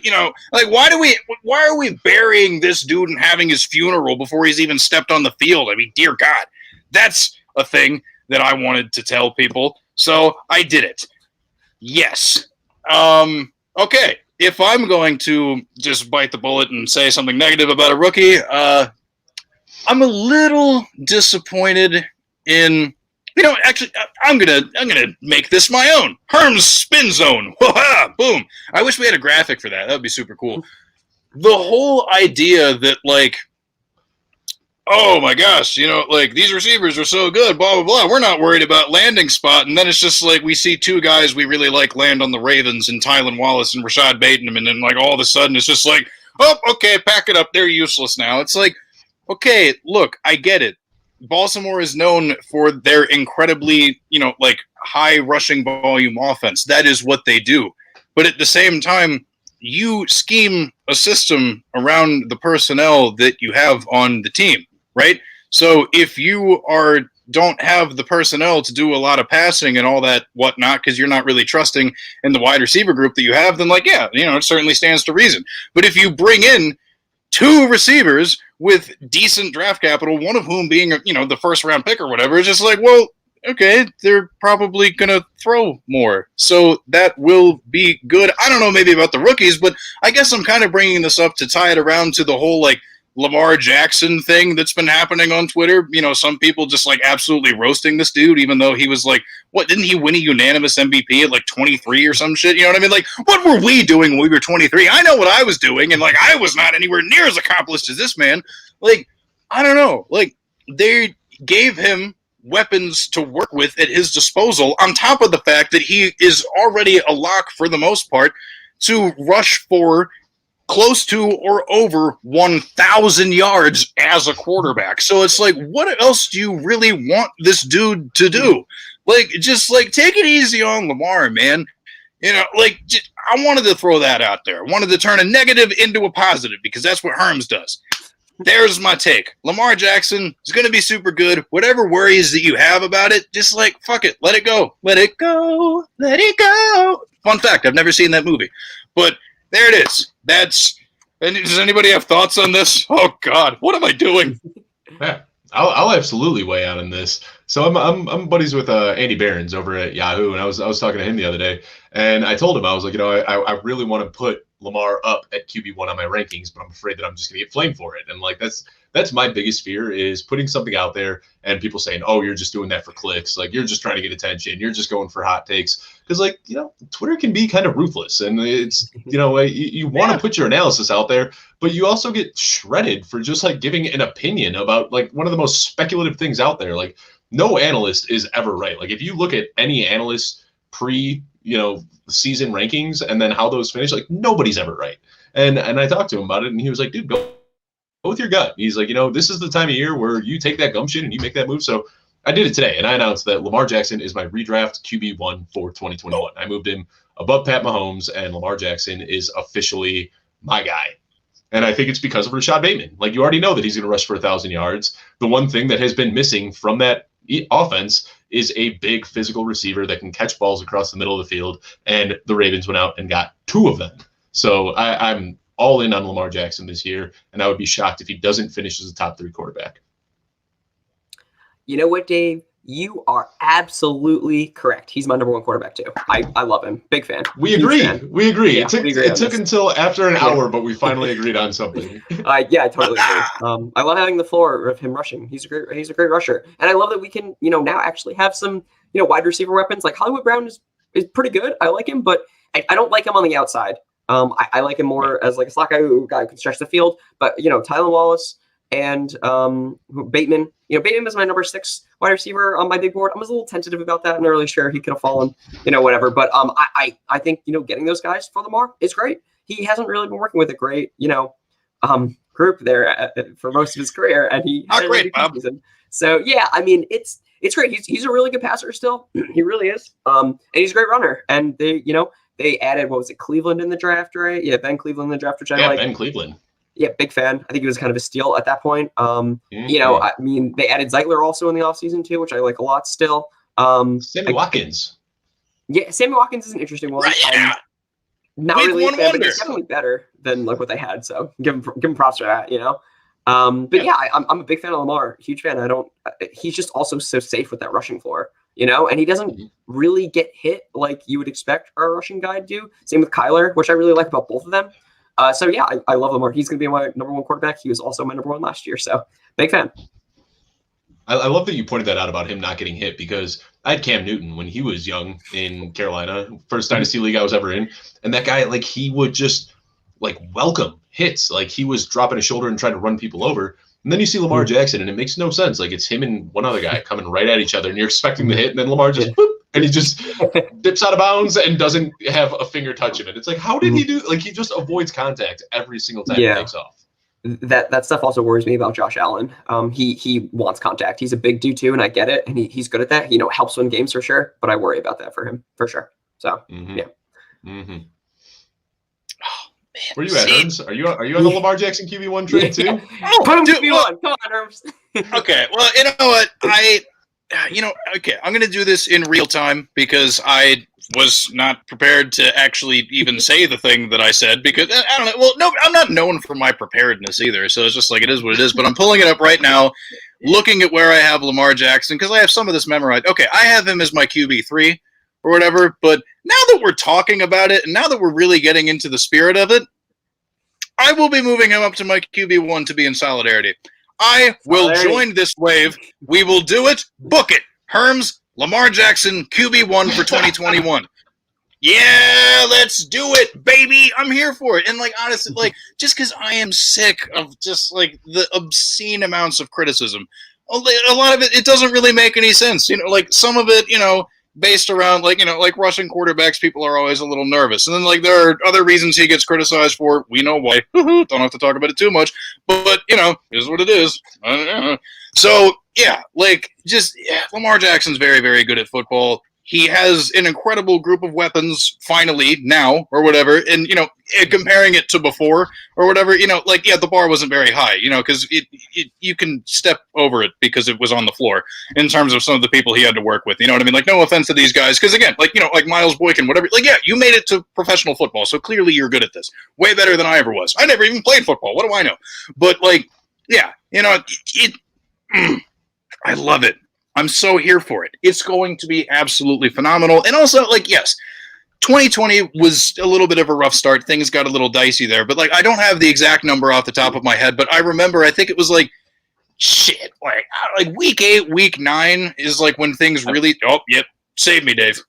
Speaker 1: are we burying this dude and having his funeral before he's even stepped on the field? I mean, dear God, that's a thing that I wanted to tell people. So I did it. Yes. Okay. If I'm going to just bite the bullet and say something negative about a rookie, I'm a little disappointed in. Actually, I'm gonna make this my own. Herm's Spin Zone. Boom. I wish we had a graphic for that. That would be super cool. The whole idea that, like, oh my gosh, these receivers are so good, blah, blah, blah. We're not worried about landing spot. And then it's just like we see two guys we really like land on the Ravens and Tylan Wallace and Rashad Bateman. And then, like, all of a sudden it's just like, oh, okay, pack it up. They're useless now. It's like, okay, look, I get it. Baltimore is known for their incredibly, high rushing volume offense. That is what they do. But at the same time, you scheme a system around the personnel that you have on the team, right? So if you are don't have the personnel to do a lot of passing and all that whatnot because you're not really trusting in the wide receiver group that you have, then like, yeah, it certainly stands to reason. But if you bring in 2 receivers with decent draft capital, one of whom being, the first round pick or whatever, it's just like, well, okay, they're probably going to throw more. So that will be good. I don't know maybe about the rookies, but I guess I'm kind of bringing this up to tie it around to the whole, like, Lamar Jackson thing that's been happening on Twitter. Some people just, like, absolutely roasting this dude, even though he was, like, didn't he win a unanimous MVP at, like, 23 or some shit? You know what I mean? Like, what were we doing when we were 23? I know what I was doing, and, like, I was not anywhere near as accomplished as this man. Like, I don't know. Like, they gave him weapons to work with at his disposal, on top of the fact that he is already a lock for the most part to rush for close to or over 1,000 yards as a quarterback. So it's like, what else do you really want this dude to do? Like, just like take it easy on Lamar, man. I wanted to throw that out there. I wanted to turn a negative into a positive because that's what Herms does. There's my take. Lamar Jackson is going to be super good. Whatever worries that you have about it, just like, fuck it. Let it go. Let it go. Let it go. Fun fact, I've never seen that movie. But there it is. Does anybody have thoughts on this? Oh, God. What am I doing?
Speaker 3: Yeah, I'll absolutely weigh out on this. So I'm buddies with Andy Behrens over at Yahoo, and I was talking to him the other day, and I told him, I was like, I really want to put Lamar up at QB1 on my rankings, but I'm afraid that I'm just gonna get flamed for it. And like that's my biggest fear, is putting something out there and people saying, oh, you're just doing that for clicks, like you're just trying to get attention, you're just going for hot takes. Because like, Twitter can be kind of ruthless, and it's you want to put your analysis out there, but you also get shredded for just like giving an opinion about like one of the most speculative things out there. Like, no analyst is ever right. Like, if you look at any analyst season rankings and then how those finish, like nobody's ever right. And I talked to him about it, and he was like, dude, go with your gut. He's like, this is the time of year where you take that gumption and you make that move. So I did it today, and I announced that Lamar Jackson is my redraft QB1 for 2021. I moved him above Pat Mahomes, and Lamar Jackson is officially my guy. And I think it's because of Rashad Bateman. Like, you already know that he's going to rush for 1,000 yards. The one thing that has been missing from that offense is a big physical receiver that can catch balls across the middle of the field, and the Ravens went out and got 2 of them. So I'm all in on Lamar Jackson this year, and I would be shocked if he doesn't finish as a top 3 quarterback.
Speaker 2: You know what, Dave? You are absolutely correct. He's my number 1 quarterback too. I love him. Big fan.
Speaker 3: We agree. We agree.
Speaker 2: Yeah,
Speaker 3: it took until after an hour, but we finally agreed on something.
Speaker 2: I totally agree. I love having the floor of him rushing. He's a great rusher, and I love that we can now actually have some wide receiver weapons. Like Hollywood Brown is pretty good. I like him, but I don't like him on the outside. I like him more as like a slot guy who can stretch the field. But Tylan Wallace and Bateman. Bateman is my number 6 wide receiver on my big board. I was a little tentative about that. I'm not really sure he could have fallen, whatever. But I think getting those guys for Lamar is great. He hasn't really been working with a great group there for most of his career, and he
Speaker 1: not great, Bob.
Speaker 2: So yeah, I mean it's great. He's a really good passer still. He really is. And he's a great runner. And they added, what was it, Cleveland in the draft, right? Yeah, Ben Cleveland in the draft, which I like.
Speaker 3: Ben Cleveland.
Speaker 2: Yeah, big fan. I think he was kind of a steal at that point. I mean, they added Zeitler also in the offseason too, which I like a lot still.
Speaker 3: Sammy Watkins.
Speaker 2: Yeah, Sammy Watkins is an interesting one.
Speaker 1: Right, yeah.
Speaker 2: Not
Speaker 1: Week
Speaker 2: really a
Speaker 1: one
Speaker 2: fan, but
Speaker 1: wonder.
Speaker 2: he's definitely better than like what they had. So give him props for that, I'm a big fan of Lamar, huge fan. He's just also so safe with that rushing floor, and he doesn't really get hit like you would expect our rushing guy to do. Same with Kyler, which I really like about both of them. So yeah, I love Lamar. He's going to be my number 1 quarterback. He was also my number 1 last year. So big fan.
Speaker 3: I love that you pointed that out about him not getting hit, because I had Cam Newton when he was young in Carolina, first dynasty league I was ever in. And that guy, like, he would just like welcome hits. Like, he was dropping his shoulder and trying to run people over. And then you see Lamar Jackson, and it makes no sense. Like, it's him and one other guy coming right at each other, and you're expecting the hit, and then Lamar just boop, and he just dips out of bounds and doesn't have a finger touching it. It's like, how did he do? Like, he just avoids contact every single time he takes off.
Speaker 2: That stuff also worries me about Josh Allen. He wants contact. He's a big dude too, and I get it, and he's good at that. Helps win games for sure. But I worry about that for him for sure. So yeah.
Speaker 3: Mm-hmm. Where you at, Herms? Are you on the Lamar Jackson QB1 trade too?
Speaker 2: Put him QB1. Come on, Herms.
Speaker 1: Okay, well, you know what? okay, I'm going to do this in real time because I was not prepared to actually even say the thing that I said because I don't know. Well, no, I'm not known for my preparedness either. So it's just like it is what it is. But I'm pulling it up right now, looking at where I have Lamar Jackson because I have some of this memorized. Okay, I have him as my QB3 or whatever. But now that we're talking about it and now that we're really getting into the spirit of it, I will be moving him up to my QB1 to be in solidarity. I will join this wave. We will do it. Book it. Herms, Lamar Jackson, QB1 for 2021. Yeah, let's do it, baby. I'm here for it. And, like, honestly, like, just because I am sick of just, like, the obscene amounts of criticism, a lot of it doesn't really make any sense. Like, some of it, based around, like, like rushing quarterbacks, people are always a little nervous. And then, like, there are other reasons he gets criticized for. We know why. Don't have to talk about it too much. But is what it is. So, yeah, like, Lamar Jackson's very, very good at football. He has an incredible group of weapons, finally, now, or whatever. And, comparing it to before, or whatever, the bar wasn't very high, because you can step over it because it was on the floor in terms of some of the people he had to work with. You know what I mean? Like, no offense to these guys, because, again, like, like Miles Boykin, whatever. Like, yeah, you made it to professional football, so clearly you're good at this. Way better than I ever was. I never even played football. What do I know? But, like, yeah, I love it. I'm so here for it. It's going to be absolutely phenomenal. And also, like, yes, 2020 was a little bit of a rough start. Things got a little dicey there. But, like, I don't have the exact number off the top of my head, but I remember, I think it was, like, week 8, week 9 is, like, when things really... Oh, yep. Save me, Dave.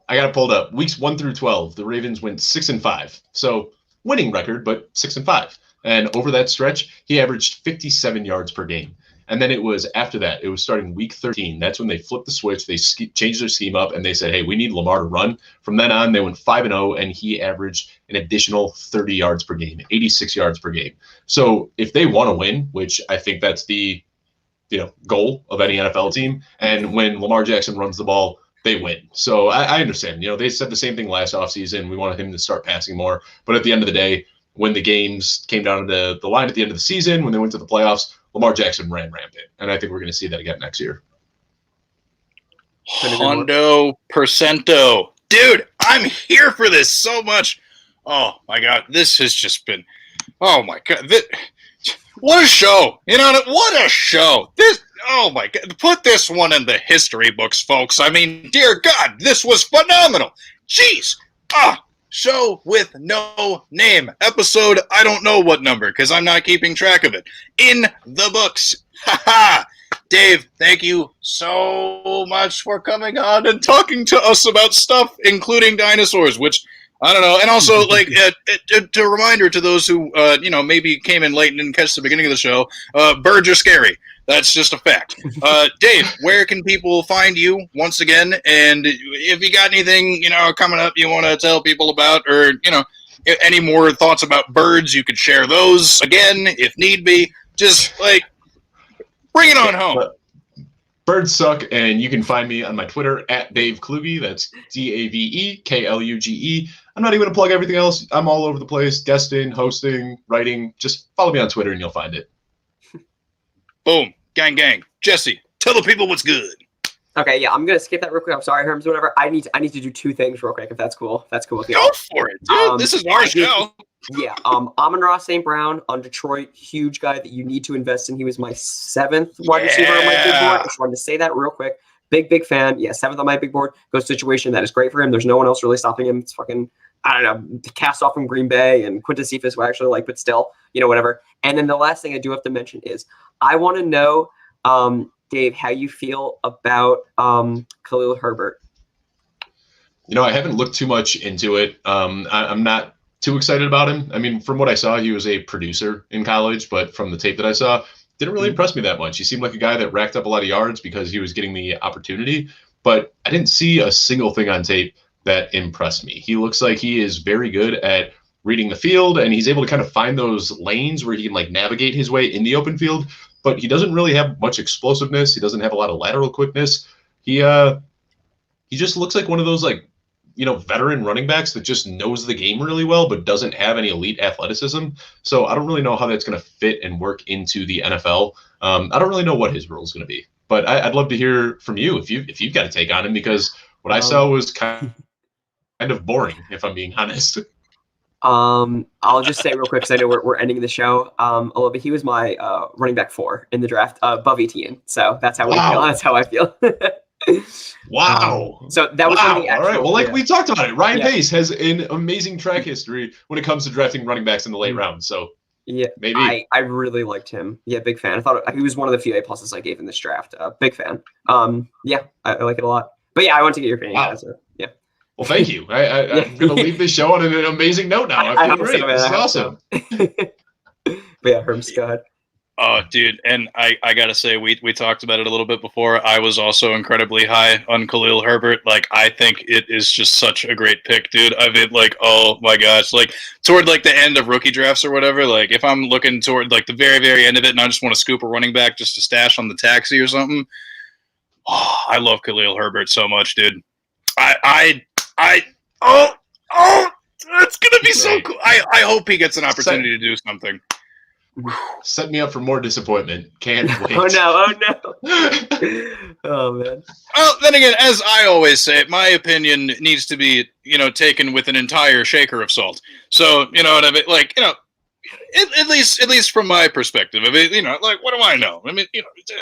Speaker 3: I got it pulled up. Weeks 1 through 12, the Ravens went 6-5. So, winning record, but 6-5. And over that stretch, he averaged 57 yards per game. And then it was after that, it was starting week 13. That's when they flipped the switch. They changed their scheme up, and they said, hey, we need Lamar to run. From then on, they went 5-0, and he averaged an additional 30 yards per game, 86 yards per game. So if they want to win, which I think that's the goal of any NFL team, and when Lamar Jackson runs the ball, they win. So I understand. They said the same thing last offseason. We wanted him to start passing more. But at the end of the day, when the games came down to the line at the end of the season, when they went to the playoffs, Lamar Jackson ran rampant, and I think we're going to see that again next year.
Speaker 1: Hondo percento. Dude, I'm here for this so much. Oh, my God. This has just been... Oh, my God. What a show. What a show. Oh, my God. Put this one in the history books, folks. I mean, dear God, this was phenomenal. Jeez. Show with no name. Episode, I don't know what number because I'm not keeping track of it. In the books. Dave, thank you so much for coming on and talking to us about stuff, including dinosaurs, which, I don't know. And also, like, a reminder to those who, maybe came in late and didn't catch the beginning of the show, birds are scary. That's just a fact. Dave, where can people find you once again? And if you got anything, coming up you want to tell people about, or, any more thoughts about birds, you could share those again if need be. Just, like, bring it on home.
Speaker 3: Birds suck, and you can find me on my Twitter at Dave Kluge. That's DaveKluge. I'm not even going to plug everything else. I'm all over the place, guesting, hosting, writing. Just follow me on Twitter, and you'll find it.
Speaker 1: Boom. Gang, gang. Jesse, tell the people what's good.
Speaker 2: Okay, yeah, I'm gonna skip that real quick. I'm sorry, Herms, whatever. I need to do 2 things real quick, if that's cool. If that's cool with you.
Speaker 1: Go for it, dude. This is our show.
Speaker 2: Yeah, Amon-Ra St. Brown on Detroit, huge guy that you need to invest in. He was my 7th wide receiver on my big board. I just wanted to say that real quick. Big fan. Yeah, 7th on my big board. Good situation. That is great for him. There's no one else really stopping him. It's fucking, I don't know, cast off from Green Bay and Quintus Cephas, who I actually like, but still, whatever. And then the last thing I do have to mention is I want to know, Dave, how you feel about Khalil Herbert.
Speaker 3: I haven't looked too much into it. I'm not too excited about him. I mean, from what I saw, he was a producer in college, but from the tape that I saw, didn't really impress me that much. He seemed like a guy that racked up a lot of yards because he was getting the opportunity, but I didn't see a single thing on tape that impressed me. He looks like he is very good at reading the field, and he's able to kind of find those lanes where he can like navigate his way in the open field, but he doesn't really have much explosiveness. He doesn't have a lot of lateral quickness. He just looks like one of those veteran running backs that just knows the game really well, but doesn't have any elite athleticism. So I don't really know how that's going to fit and work into the NFL. I don't really know what his role is going to be. But I'd love to hear from you if you've got a take on him, because what I saw was kind of boring, if I'm being honest.
Speaker 2: I'll just say real quick because I know we're ending the show. A little bit. He was my running back 4 in the draft, above Etienne. So that's how we feel. That's how I feel.
Speaker 3: Wow.
Speaker 2: So that was
Speaker 3: Wow.
Speaker 2: the actual,
Speaker 3: all right. Well, like we talked about it, Ryan
Speaker 2: Yeah.
Speaker 3: Pace has an amazing track history when it comes to drafting running backs in the late rounds. So
Speaker 2: yeah,
Speaker 3: maybe
Speaker 2: I really liked him. Yeah, big fan. I thought he was one of the few A-pluses I gave in this draft. Big fan. Yeah, I like it a lot. But yeah, I want to get your opinion.
Speaker 3: Wow.
Speaker 2: Guys, yeah.
Speaker 3: Well, thank you. I'm going to leave this show on an amazing note now. I feel great. This is awesome.
Speaker 2: But yeah, Herms, go ahead.
Speaker 1: Oh, dude, and I gotta say, we talked about it a little bit before. I was also incredibly high on Khalil Herbert. Like, I think it is just such a great pick, dude. I mean, like, oh my gosh, like toward like the end of rookie drafts or whatever. Like, if I'm looking toward like the very, very end of it, and I just want to scoop a running back just to stash on the taxi or something. Oh, I love Khalil Herbert so much, dude. It's gonna be so cool. I hope he gets an opportunity to do something.
Speaker 3: Set me up for more disappointment. Can't wait.
Speaker 2: Oh no! Oh man.
Speaker 1: Well, then again, as I always say, my opinion needs to be, taken with an entire shaker of salt. So, you know what I mean? Like, at least from my perspective. I mean, like, what do I know? I mean,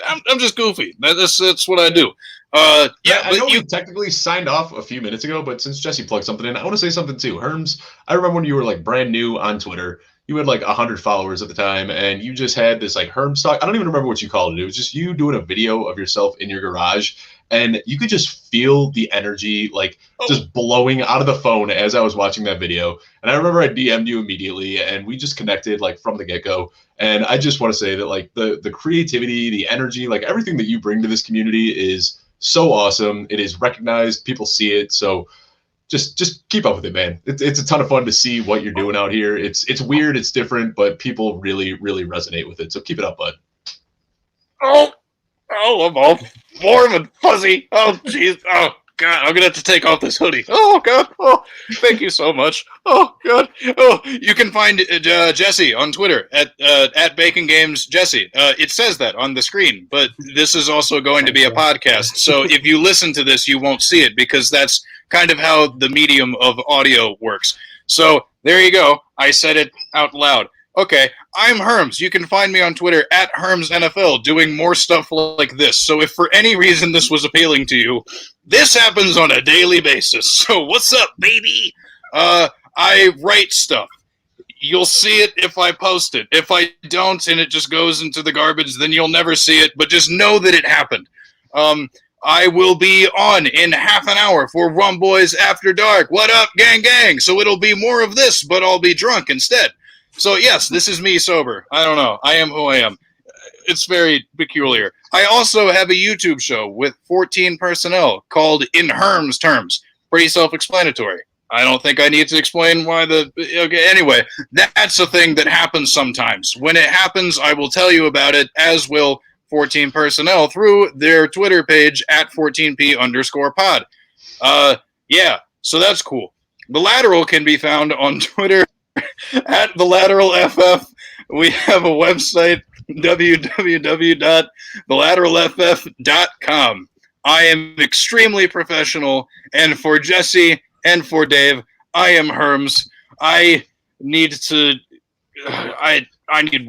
Speaker 1: I'm just goofy. That's what I do.
Speaker 3: I
Speaker 1: but
Speaker 3: know we technically signed off a few minutes ago, but since Jesse plugged something in, I want to say something too. Herms, I remember when you were like brand new on Twitter. You had like 100 followers at the time, and you just had this like Herms talk. I don't even remember what you called it. It was just you doing a video of yourself in your garage, and you could just feel the energy like just blowing out of the phone as I was watching that video. And I remember I DM'd you immediately, and we just connected like from the get-go. And I just want to say that like the creativity, the energy, like everything that you bring to this community is so awesome. It is recognized. People see it. So just keep up with it, man. It's a ton of fun to see what you're doing out here. It's weird, it's different, but people really, really resonate with it. So keep it up, bud.
Speaker 1: Oh, I'm all warm and fuzzy. Oh, jeez. Oh, God. I'm going to have to take off this hoodie. Oh, God. Oh, thank you so much. Oh, God. Oh, you can find Jesse on Twitter at Bacon Games Jesse. It says that on the screen, but this is also going to be a podcast. So if you listen to this, you won't see it because that's kind of how the medium of audio works. So there you go. I said it out loud. Okay, I'm Herms. You can find me on Twitter at HermsNFL doing more stuff like this. So if for any reason this was appealing to you, this happens on a daily basis. So what's up, baby? I write stuff. You'll see it if I post it. If I don't and it just goes into the garbage, then you'll never see it. But just know that it happened. I will be on in half an hour for Rum Boys After Dark. What up, gang gang? So it'll be more of this, but I'll be drunk instead. So yes, this is me sober. I don't know. I am who I am. It's very peculiar. I also have a YouTube show with 14 personnel called In Herms Terms. Pretty self-explanatory. I don't think I need to explain why okay, anyway, that's a thing that happens sometimes. When it happens, I will tell you about it, as will 14 personnel through their Twitter page at 14p_pod. Yeah, so that's cool. The Lateral can be found on Twitter at The Lateral FF. We have a website, www.thelateralff.com. I am extremely professional, and for Jesse and for Dave, I am Herms. I need